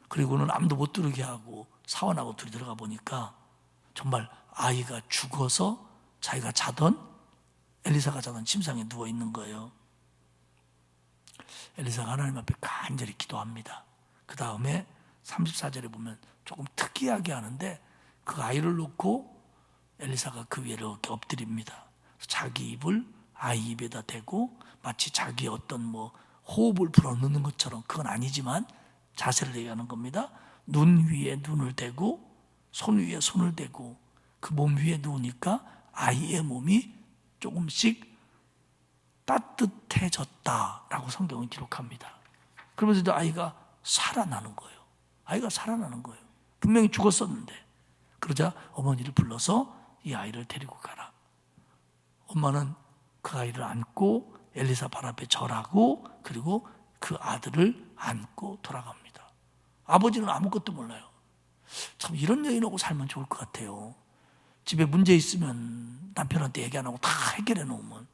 그리고는 아무도 못 들어오게 하고 사원하고 둘이 들어가 보니까 정말 아이가 죽어서 자기가 자던 엘리사가 자던 침상에 누워 있는 거예요. 엘리사가 하나님 앞에 간절히 기도합니다. 그 다음에 34절에 보면 조금 특이하게 하는데 그 아이를 놓고 엘리사가 그 위에 이렇게 엎드립니다. 자기 입을 아이 입에다 대고 마치 자기 어떤 뭐 호흡을 불어넣는 것처럼, 그건 아니지만 자세를 얘기하는 겁니다. 눈 위에 눈을 대고 손 위에 손을 대고 그 몸 위에 누우니까 아이의 몸이 조금씩 따뜻해졌다라고 성경은 기록합니다. 그러면서 이제 아이가 살아나는 거예요. 아이가 살아나는 거예요. 분명히 죽었었는데. 그러자 어머니를 불러서 이 아이를 데리고 가라. 엄마는 그 아이를 안고 엘리사 발 앞에 절하고 그리고 그 아들을 안고 돌아갑니다. 아버지는 아무것도 몰라요. 참 이런 여인하고 살면 좋을 것 같아요. 집에 문제 있으면 남편한테 얘기 안 하고 다 해결해 놓으면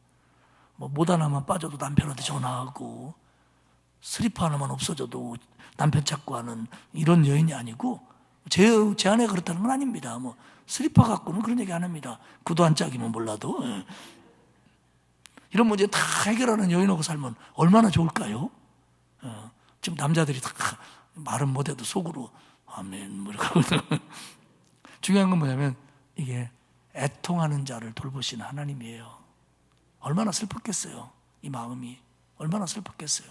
뭐 못 하나만 빠져도 남편한테 전화하고 슬리퍼 하나만 없어져도 남편 찾고 하는 이런 여인이 아니고, 제 아내가 그렇다는 건 아닙니다. 뭐 슬리퍼 갖고는 그런 얘기 안 합니다. 구두 한 짝이면 몰라도. 이런 문제 다 해결하는 여인하고 살면 얼마나 좋을까요? 지금 남자들이 다 말은 못해도 속으로 아멘 뭐 이렇게 중요한 건 뭐냐면 이게 애통하는 자를 돌보시는 하나님이에요. 얼마나 슬펐겠어요. 이 마음이 얼마나 슬펐겠어요.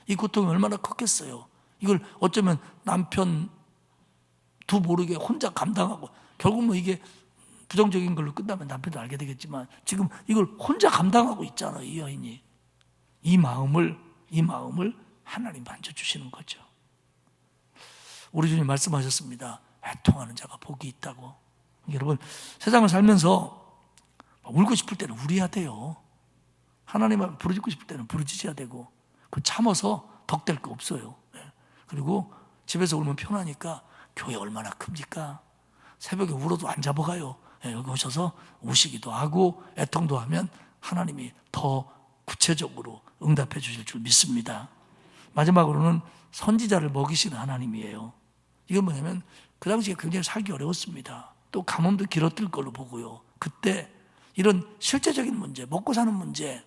이 고통이 얼마나 컸겠어요. 이걸 어쩌면 남편 두 모르게 혼자 감당하고, 결국 뭐 이게 부정적인 걸로 끝나면 남편도 알게 되겠지만 지금 이걸 혼자 감당하고 있잖아요. 이 여인이. 이 마음을 하나님 만져주시는 거죠. 우리 주님 말씀하셨습니다. 애통하는 자가 복이 있다고. 여러분, 세상을 살면서 울고 싶을 때는 울어야 돼요. 하나님 앞에 부르짖고 싶을 때는 부르짖어야 되고, 그 참아서 덕될 거 없어요. 그리고 집에서 울면 편하니까 교회 얼마나 큽니까? 새벽에 울어도 안 잡아가요. 여기 오셔서 우시기도 하고 애통도 하면 하나님이 더 구체적으로 응답해 주실 줄 믿습니다. 마지막으로는 선지자를 먹이시는 하나님이에요. 이건 뭐냐면 그 당시에 굉장히 살기 어려웠습니다. 또 가뭄도 길었을 걸로 보고요. 그때 이런 실제적인 문제, 먹고 사는 문제,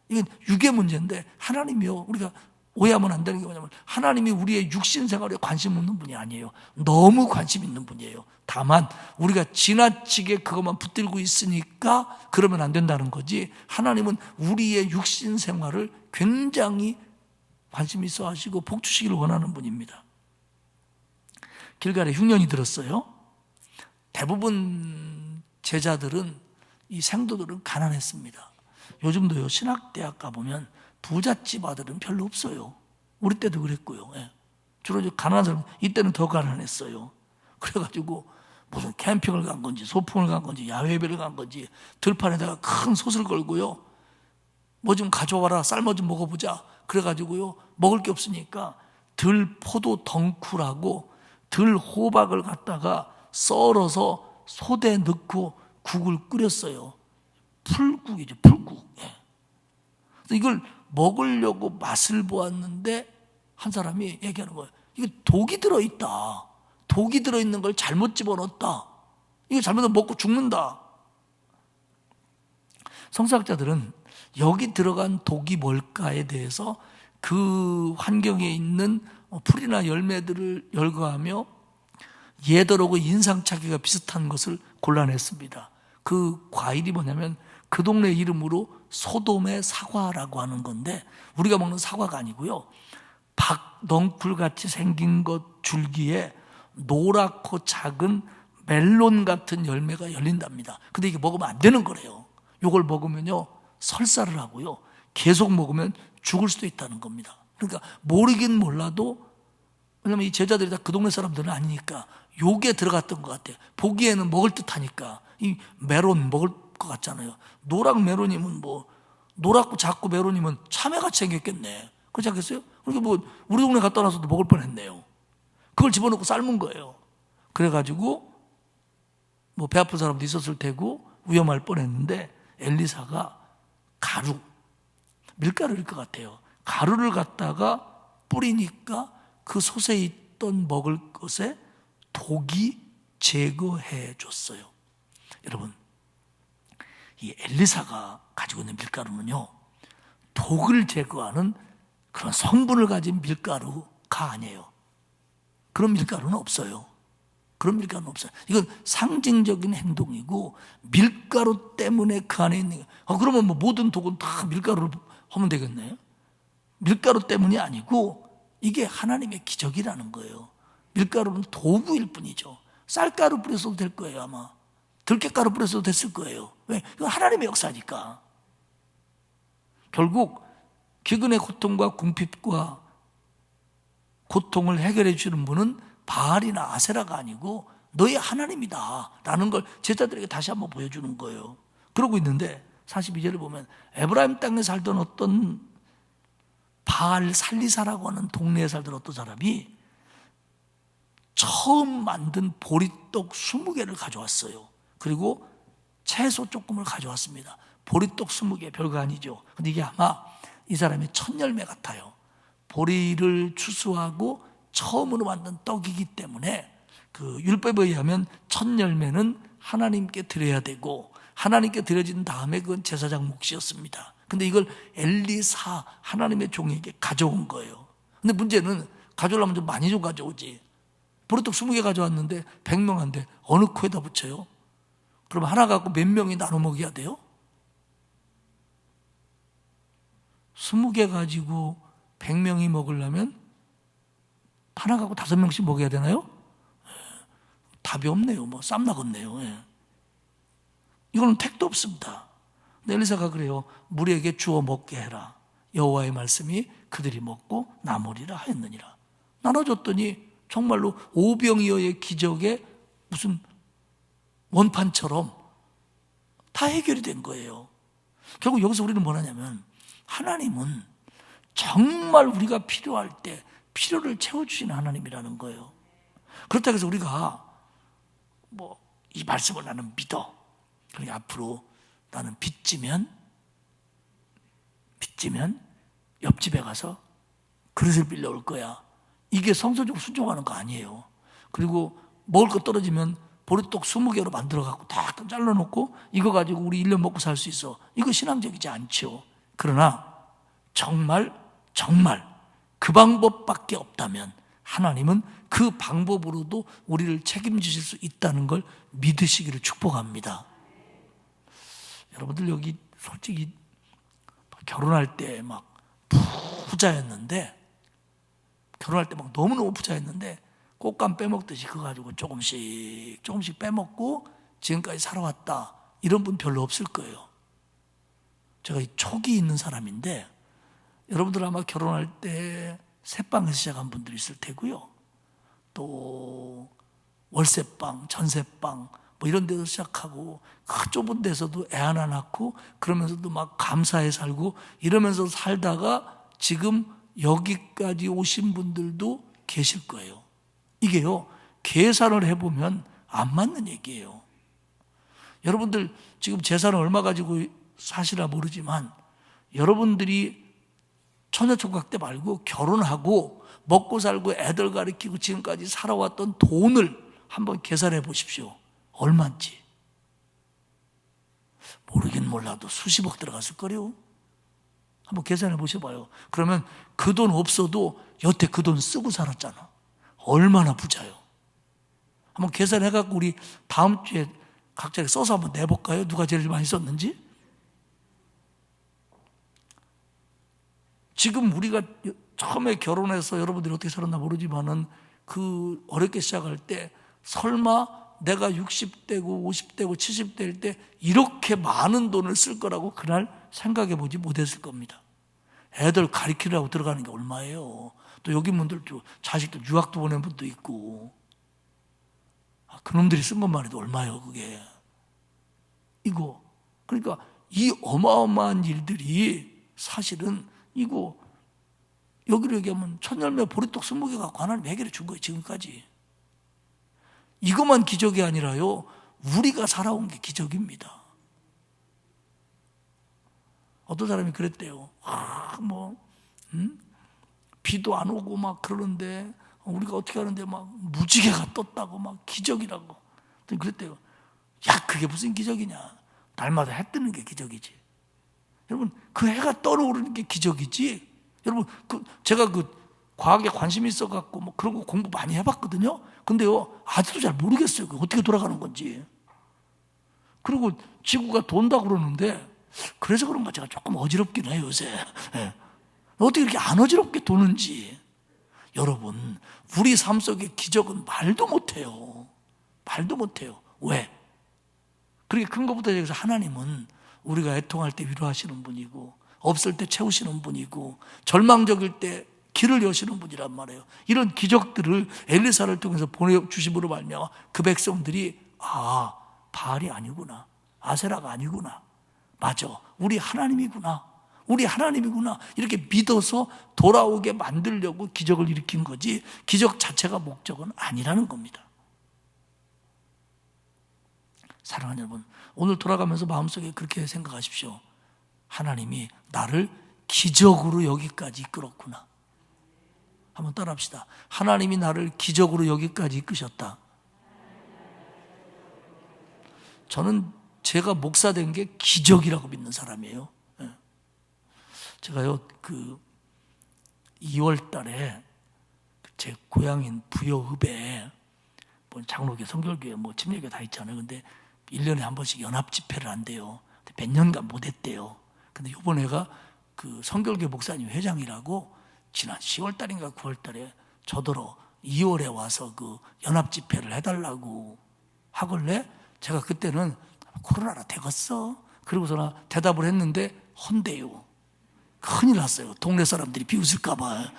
이건 육의 문제인데 하나님이요, 우리가 오해하면 안 되는 게 뭐냐면 하나님이 우리의 육신 생활에 관심 없는 분이 아니에요. 너무 관심 있는 분이에요. 다만 우리가 지나치게 그것만 붙들고 있으니까 그러면 안 된다는 거지, 하나님은 우리의 육신 생활을 굉장히 관심 있어 하시고 복 주시기를 원하는 분입니다. 길갈에 흉년이 들었어요. 대부분 제자들은, 이 생도들은 가난했습니다. 요즘도요, 신학대학 가보면 부잣집 아들은 별로 없어요. 우리 때도 그랬고요. 주로 가난한 사람, 이때는 더 가난했어요. 그래가지고 무슨 캠핑을 간 건지 소풍을 간 건지 야외 예배를 간 건지 들판에다가 큰 솥을 걸고요, 뭐 좀 가져와라, 쌀 좀 먹어보자. 그래가지고요, 먹을 게 없으니까 들 포도 덩쿨하고 들 호박을 갖다가 썰어서 솥에 넣고 국을 끓였어요. 풀국이죠, 풀국. 그래서 이걸 먹으려고 맛을 보았는데 한 사람이 얘기하는 거예요. 이거 독이 들어있다. 독이 들어있는 걸 잘못 집어넣었다. 이거 잘못하면 먹고 죽는다. 성서학자들은 여기 들어간 독이 뭘까에 대해서 그 환경에 있는 풀이나 열매들을 열거하며 예더라고 인상착의가 비슷한 것을 골라냈습니다. 그 과일이 뭐냐면 그 동네 이름으로 소돔의 사과라고 하는 건데, 우리가 먹는 사과가 아니고요, 박넝쿨같이 생긴 것 줄기에 노랗고 작은 멜론 같은 열매가 열린답니다. 근데 이게 먹으면 안 되는 거래요. 이걸 먹으면요, 설사를 하고요, 계속 먹으면 죽을 수도 있다는 겁니다. 그러니까 모르긴 몰라도, 왜냐면 이 제자들이 다 그 동네 사람들은 아니니까 요게 들어갔던 것 같아요. 보기에는 먹을 듯 하니까. 이 메론 먹을 것 같잖아요. 노랑 메론이면 뭐, 노랗고 작고 메론이면 참외같이 생겼겠네. 그렇지 않겠어요? 그러니까 뭐 우리 동네 갔다 와서도 먹을 뻔했네요. 그걸 집어넣고 삶은 거예요. 그래가지고 뭐 배 아픈 사람도 있었을 테고 위험할 뻔했는데, 엘리사가 가루, 밀가루일 것 같아요. 가루를 갖다가 뿌리니까 그 솥에 있던 먹을 것에 독이 제거해 줬어요. 여러분, 이 엘리사가 가지고 있는 밀가루는요, 독을 제거하는 그런 성분을 가진 밀가루가 아니에요. 그런 밀가루는 없어요. 그런 밀가루는 없어요. 이건 상징적인 행동이고, 밀가루 때문에 그 안에 있는, 그러면 뭐 모든 독은 다 밀가루를 하면 되겠네요. 밀가루 때문이 아니고 이게 하나님의 기적이라는 거예요. 밀가루는 도구일 뿐이죠. 쌀가루 뿌렸어도 될 거예요. 아마 들깨가루 뿌렸어도 됐을 거예요. 왜? 이건 하나님의 역사니까. 결국 기근의 고통과 궁핍과 고통을 해결해 주는 분은 바알이나 아세라가 아니고 너희 하나님이다 라는 걸 제자들에게 다시 한번 보여주는 거예요. 그러고 있는데 42절을 보면 에브라임 땅에 살던 어떤 바알 살리사라고 하는 동네에 살던 어떤 사람이 처음 만든 보리떡 20개를 가져왔어요. 그리고 채소 조금을 가져왔습니다. 보리떡 20개 별거 아니죠. 근데 이게 아마 이 사람의 첫 열매 같아요. 보리를 추수하고 처음으로 만든 떡이기 때문에 그 율법에 의하면 첫 열매는 하나님께 드려야 되고 하나님께 드려진 다음에 그건 제사장 몫이었습니다. 근데 이걸 엘리사 하나님의 종에게 가져온 거예요. 근데 문제는 가져오려면 좀 많이 좀 가져오지. 보리떡 20개 가져왔는데 100명한테 어느 코에다 붙여요? 그럼 하나 갖고 몇 명이 나눠 먹여야 돼요? 20개 가지고 100명이 먹으려면 하나 갖고 5명씩 먹여야 되나요? 답이 없네요. 뭐 쌈나겠네요. 이거는 택도 없습니다. 근데 엘리사가 그래요. 무리에게 주어 먹게 해라. 여호와의 말씀이 그들이 먹고 나머리라 하였느니라. 나눠줬더니 정말로 오병이어의 기적의 무슨 원판처럼 다 해결이 된 거예요. 결국 여기서 우리는 뭐냐면 하나님은 정말 우리가 필요할 때 필요를 채워주시는 하나님이라는 거예요. 그렇다고 해서 우리가 뭐 이 말씀을 나는 믿어. 그러니까 앞으로 나는 빚지면 옆집에 가서 그릇을 빌려올 거야. 이게 성서적으로 순종하는 거 아니에요. 그리고 먹을 거 떨어지면 보리떡 20개로 만들어갖고 딱 잘라놓고 이거 가지고 우리 1년 먹고 살 수 있어. 이거 신앙적이지 않죠. 그러나 정말 그 방법밖에 없다면 하나님은 그 방법으로도 우리를 책임지실 수 있다는 걸 믿으시기를 축복합니다. 여러분들 여기 솔직히 결혼할 때 막 부자였는데 결혼할 때 막 너무너무 부자였는데 꽃감 빼먹듯이 그거 가지고 조금씩 빼먹고 지금까지 살아왔다 이런 분 별로 없을 거예요. 제가 이 촉이 있는 사람인데 여러분들 아마 결혼할 때 새방에서 시작한 분들이 있을 테고요. 또 월세방, 전세방 뭐 이런 데서 시작하고 그 좁은 데서도 애 하나 낳고 그러면서도 막 감사해 살고 이러면서 살다가 지금 여기까지 오신 분들도 계실 거예요. 이게요, 계산을 해보면 안 맞는 얘기예요. 여러분들 지금 재산을 얼마 가지고 사시라 모르지만 여러분들이 처녀총각 때 말고 결혼하고 먹고 살고 애들 가르치고 지금까지 살아왔던 돈을 한번 계산해 보십시오. 얼마인지. 모르긴 몰라도 수십억 들어갔을 거래요. 한번 계산해 보셔봐요. 그러면 그 돈 없어도 여태 그 돈 쓰고 살았잖아. 얼마나 부자요. 한번 계산해갖고 우리 다음 주에 각자 써서 한번 내볼까요? 누가 제일 많이 썼는지? 지금 우리가 처음에 결혼해서 여러분들이 어떻게 살았나 모르지만은 그 어렵게 시작할 때 설마 내가 60대고 50대고 70대일 때 이렇게 많은 돈을 쓸 거라고 그날 생각해 보지 못했을 겁니다. 애들 가르치려고 들어가는 게 얼마예요? 또 여기 분들도 자식들 유학도 보낸 분도 있고 그놈들이 쓴 것만 해도 얼마예요 그게. 이거 그러니까 이 어마어마한 일들이 사실은 이거 여기로 얘기하면 첫 열매 보리떡 20개 갖고 하나님 해결해 준 거예요. 지금까지 이것만 기적이 아니라요 우리가 살아온 게 기적입니다. 어떤 사람이 그랬대요. 비도 안 오고 막 그러는데 우리가 어떻게 하는데 막 무지개가 떴다고 막 기적이라고 그랬대요. 야 그게 무슨 기적이냐. 날마다 해 뜨는 게 기적이지. 여러분 그 해가 떠오르는 게 기적이지. 여러분 제가 과학에 관심이 있어갖고 뭐 그런 거 공부 많이 해봤거든요. 근데요 아직도 잘 모르겠어요. 그게 어떻게 돌아가는 건지. 그리고 지구가 돈다 그러는데 그래서 그런가 제가 조금 어지럽긴 해요 요새. 네. 어떻게 이렇게 안 어지럽게 도는지. 여러분 우리 삶 속의 기적은 말도 못해요. 말도 못해요. 왜? 그렇게 큰 것부터 여기서 하나님은 우리가 애통할 때 위로하시는 분이고 없을 때 채우시는 분이고 절망적일 때 길을 여시는 분이란 말이에요. 이런 기적들을 엘리사를 통해서 보내주심으로 말미암아 그 백성들이 바알이 아니구나, 아세라가 아니구나, 맞아 우리 하나님이구나 이렇게 믿어서 돌아오게 만들려고 기적을 일으킨 거지 기적 자체가 목적은 아니라는 겁니다. 사랑하는 여러분, 오늘 돌아가면서 마음속에 그렇게 생각하십시오. 하나님이 나를 기적으로 여기까지 이끌었구나. 한번 따라합시다. 하나님이 나를 기적으로 여기까지 이끄셨다. 저는 제가 목사 된 게 기적이라고 믿는 사람이에요. 제가요, 2월 달에 제 고향인 부여읍에 장로교, 성결교회, 침례교 다 있잖아요. 근데 1년에 한 번씩 연합 집회를 한대요. 몇 년간 못 했대요. 근데 이번에가 성결교 목사님 회장이라고 지난 10월 달인가 9월 달에 저더러 2월에 와서 연합 집회를 해달라고 하길래 제가 그때는 코로나라 되겠어? 그러고서나 대답을 했는데 헌대요. 큰일 났어요. 동네 사람들이 비웃을까봐.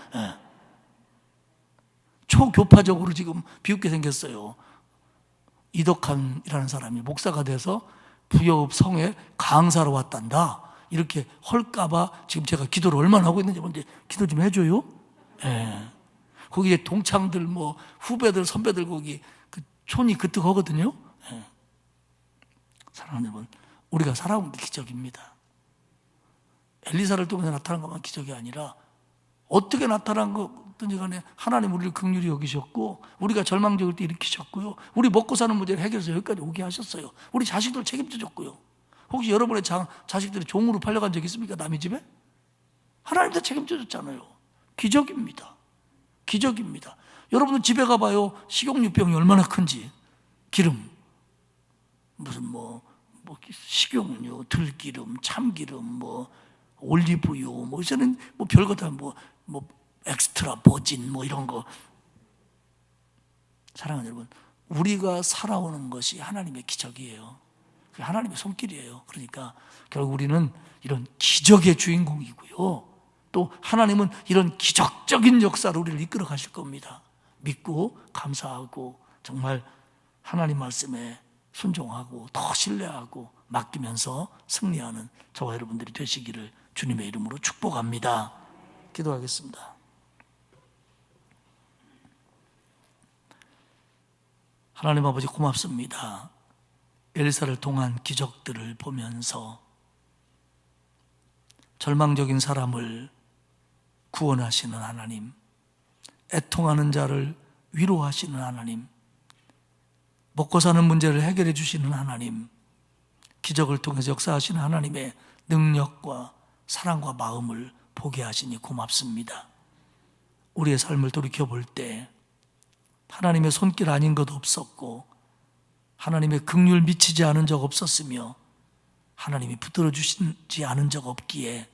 초교파적으로 지금 비웃게 생겼어요. 이덕한이라는 사람이 목사가 돼서 부여읍 성에 강사로 왔단다. 이렇게 헐까봐 지금 제가 기도를 얼마나 하고 있는지 먼저 기도 좀 해줘요. 거기에 동창들, 후배들, 선배들 거기 촌이 그뜩하거든요. 사랑하는 여러분, 우리가 살아온 게 기적입니다. 엘리사를 통해서 나타난 것만 기적이 아니라 어떻게 나타난 것든지 간에 하나님 우리를 긍휼히 여기셨고 우리가 절망적일 때 일으키셨고요. 우리 먹고 사는 문제를 해결해서 여기까지 오게 하셨어요. 우리 자식들 책임져 줬고요. 혹시 여러분의 자식들이 종으로 팔려간 적 있습니까? 남의 집에? 하나님 다 책임져 줬잖아요. 기적입니다. 기적입니다. 여러분들 집에 가봐요. 식용유병이 얼마나 큰지. 기름, 무슨 식용유, 들기름, 참기름, 올리브유, 이제는 별거 다 엑스트라 버진 이런 거. 사랑하는 여러분, 우리가 살아오는 것이 하나님의 기적이에요. 하나님의 손길이에요. 그러니까 결국 우리는 이런 기적의 주인공이고요. 또 하나님은 이런 기적적인 역사로 우리를 이끌어 가실 겁니다. 믿고 감사하고 정말 하나님 말씀에 순종하고 더 신뢰하고 맡기면서 승리하는 저와 여러분들이 되시기를 주님의 이름으로 축복합니다. 기도하겠습니다. 하나님 아버지 고맙습니다. 엘리사를 통한 기적들을 보면서 절망적인 사람을 구원하시는 하나님, 애통하는 자를 위로하시는 하나님, 먹고 사는 문제를 해결해 주시는 하나님, 기적을 통해서 역사하시는 하나님의 능력과 사랑과 마음을 보게 하시니 고맙습니다. 우리의 삶을 돌이켜볼 때 하나님의 손길 아닌 것 없었고 하나님의 긍휼 미치지 않은 적 없었으며 하나님이 붙들어 주시지 않은 적 없기에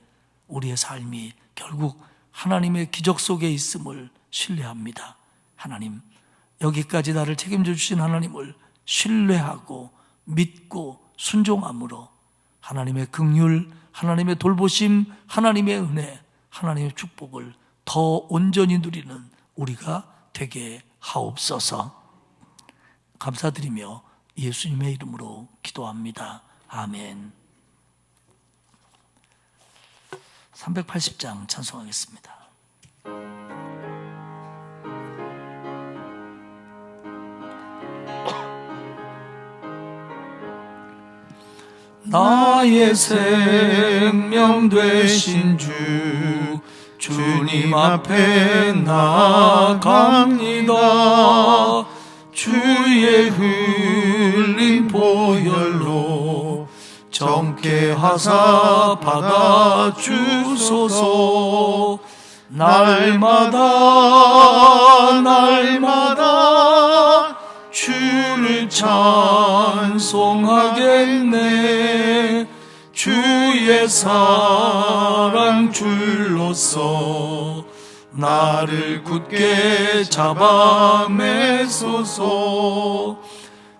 우리의 삶이 결국 하나님의 기적 속에 있음을 신뢰합니다. 하나님, 여기까지 나를 책임져 주신 하나님을 신뢰하고 믿고 순종함으로 하나님의 긍휼, 하나님의 돌보심, 하나님의 은혜, 하나님의 축복을 더 온전히 누리는 우리가 되게 하옵소서. 감사드리며 예수님의 이름으로 기도합니다. 아멘. 380장 찬송하겠습니다. 나의 생명 되신 주님 앞에 나아갑니다. 주의 흘린 보혈로 정케 하사 받아주소서. 날마다 주를 찬송하겠네. 주의 사랑 줄로서 나를 굳게 잡아매소서.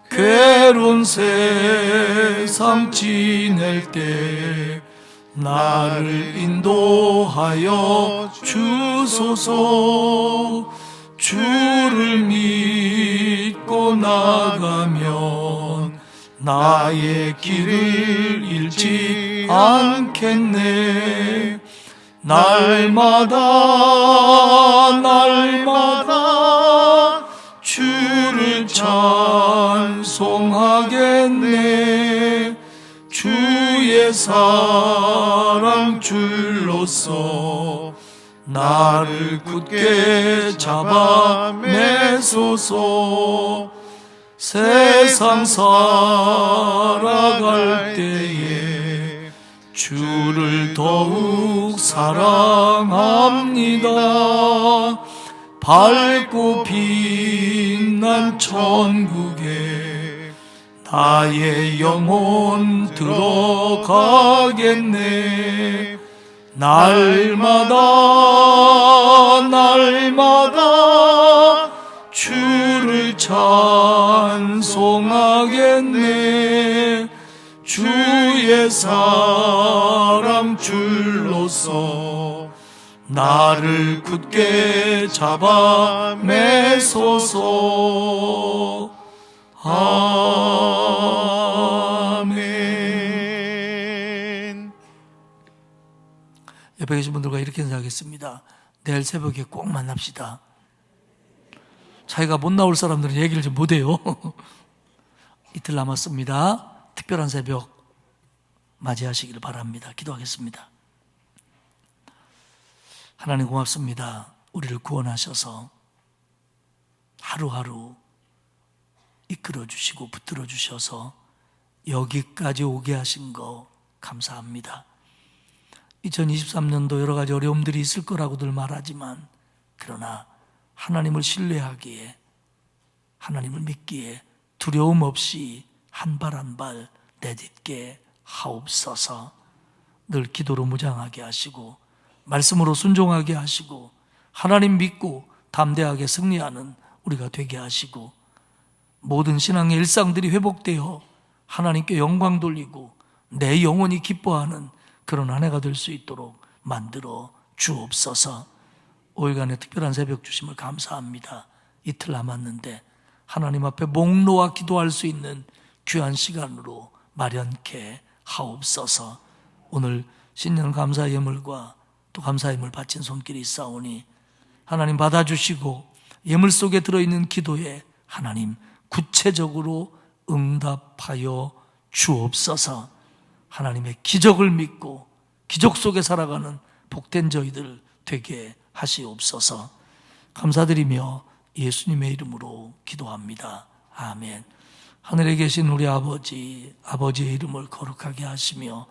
괴로운 세상 지낼 때 나를 인도하여 주소서. 주를 믿고 나가면 나의 길을 잃지 않겠네. 날마다 주를 찬송하겠네. 주의 사랑 줄로서 나를 굳게 잡아 매소서. 세상 살아갈 때에 주를 더욱 사랑합니다. 밝고 빛난 천국에 나의 영혼 들어가겠네. 날마다 주를 찬송하겠네. 주의 사랑 줄로서 나를 굳게 잡아 매소서. 아멘. 옆에 계신 분들과 이렇게 인사하겠습니다. 내일 새벽에 꼭 만납시다. 자기가 못 나올 사람들은 얘기를 좀 못해요. 이틀 남았습니다. 특별한 새벽 맞이하시기를 바랍니다. 기도하겠습니다. 하나님 고맙습니다. 우리를 구원하셔서 하루하루 이끌어 주시고 붙들어 주셔서 여기까지 오게 하신 거 감사합니다. 2023년도 여러 가지 어려움들이 있을 거라고들 말하지만, 그러나 하나님을 신뢰하기에, 하나님을 믿기에 두려움 없이 한 발 한 발 내딛게 하옵소서. 늘 기도로 무장하게 하시고 말씀으로 순종하게 하시고 하나님 믿고 담대하게 승리하는 우리가 되게 하시고, 모든 신앙의 일상들이 회복되어 하나님께 영광 돌리고 내 영혼이 기뻐하는 그런 한 해가 될 수 있도록 만들어 주옵소서. 5일간의 특별한 새벽 주심을 감사합니다. 이틀 남았는데 하나님 앞에 목 놓아 기도할 수 있는 귀한 시간으로 마련케 하옵소서. 오늘 신년 감사 예물과 또 감사 예물 바친 손길이 있사오니 하나님 받아주시고 예물 속에 들어있는 기도에 하나님 구체적으로 응답하여 주옵소서. 하나님의 기적을 믿고 기적 속에 살아가는 복된 저희들 되게 하시옵소서. 감사드리며 예수님의 이름으로 기도합니다. 아멘. 하늘에 계신 우리 아버지, 아버지의 이름을 거룩하게 하시며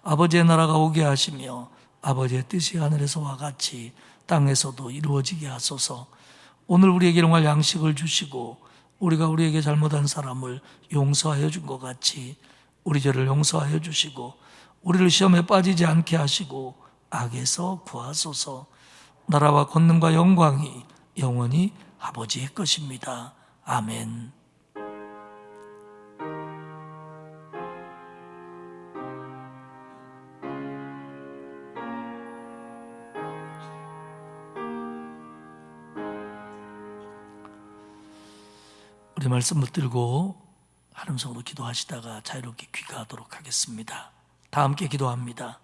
아버지의 나라가 오게 하시며 아버지의 뜻이 하늘에서와 같이 땅에서도 이루어지게 하소서. 오늘 우리에게 일용할 양식을 주시고 우리가 우리에게 잘못한 사람을 용서하여 준 것 같이 우리 죄를 용서하여 주시고 우리를 시험에 빠지지 않게 하시고 악에서 구하소서. 나라와 권능과 영광이 영원히 아버지의 것입니다. 아멘. 우리 말씀 붙들고 한음성으로 기도하시다가 자유롭게 귀가하도록 하겠습니다. 다 함께 기도합니다.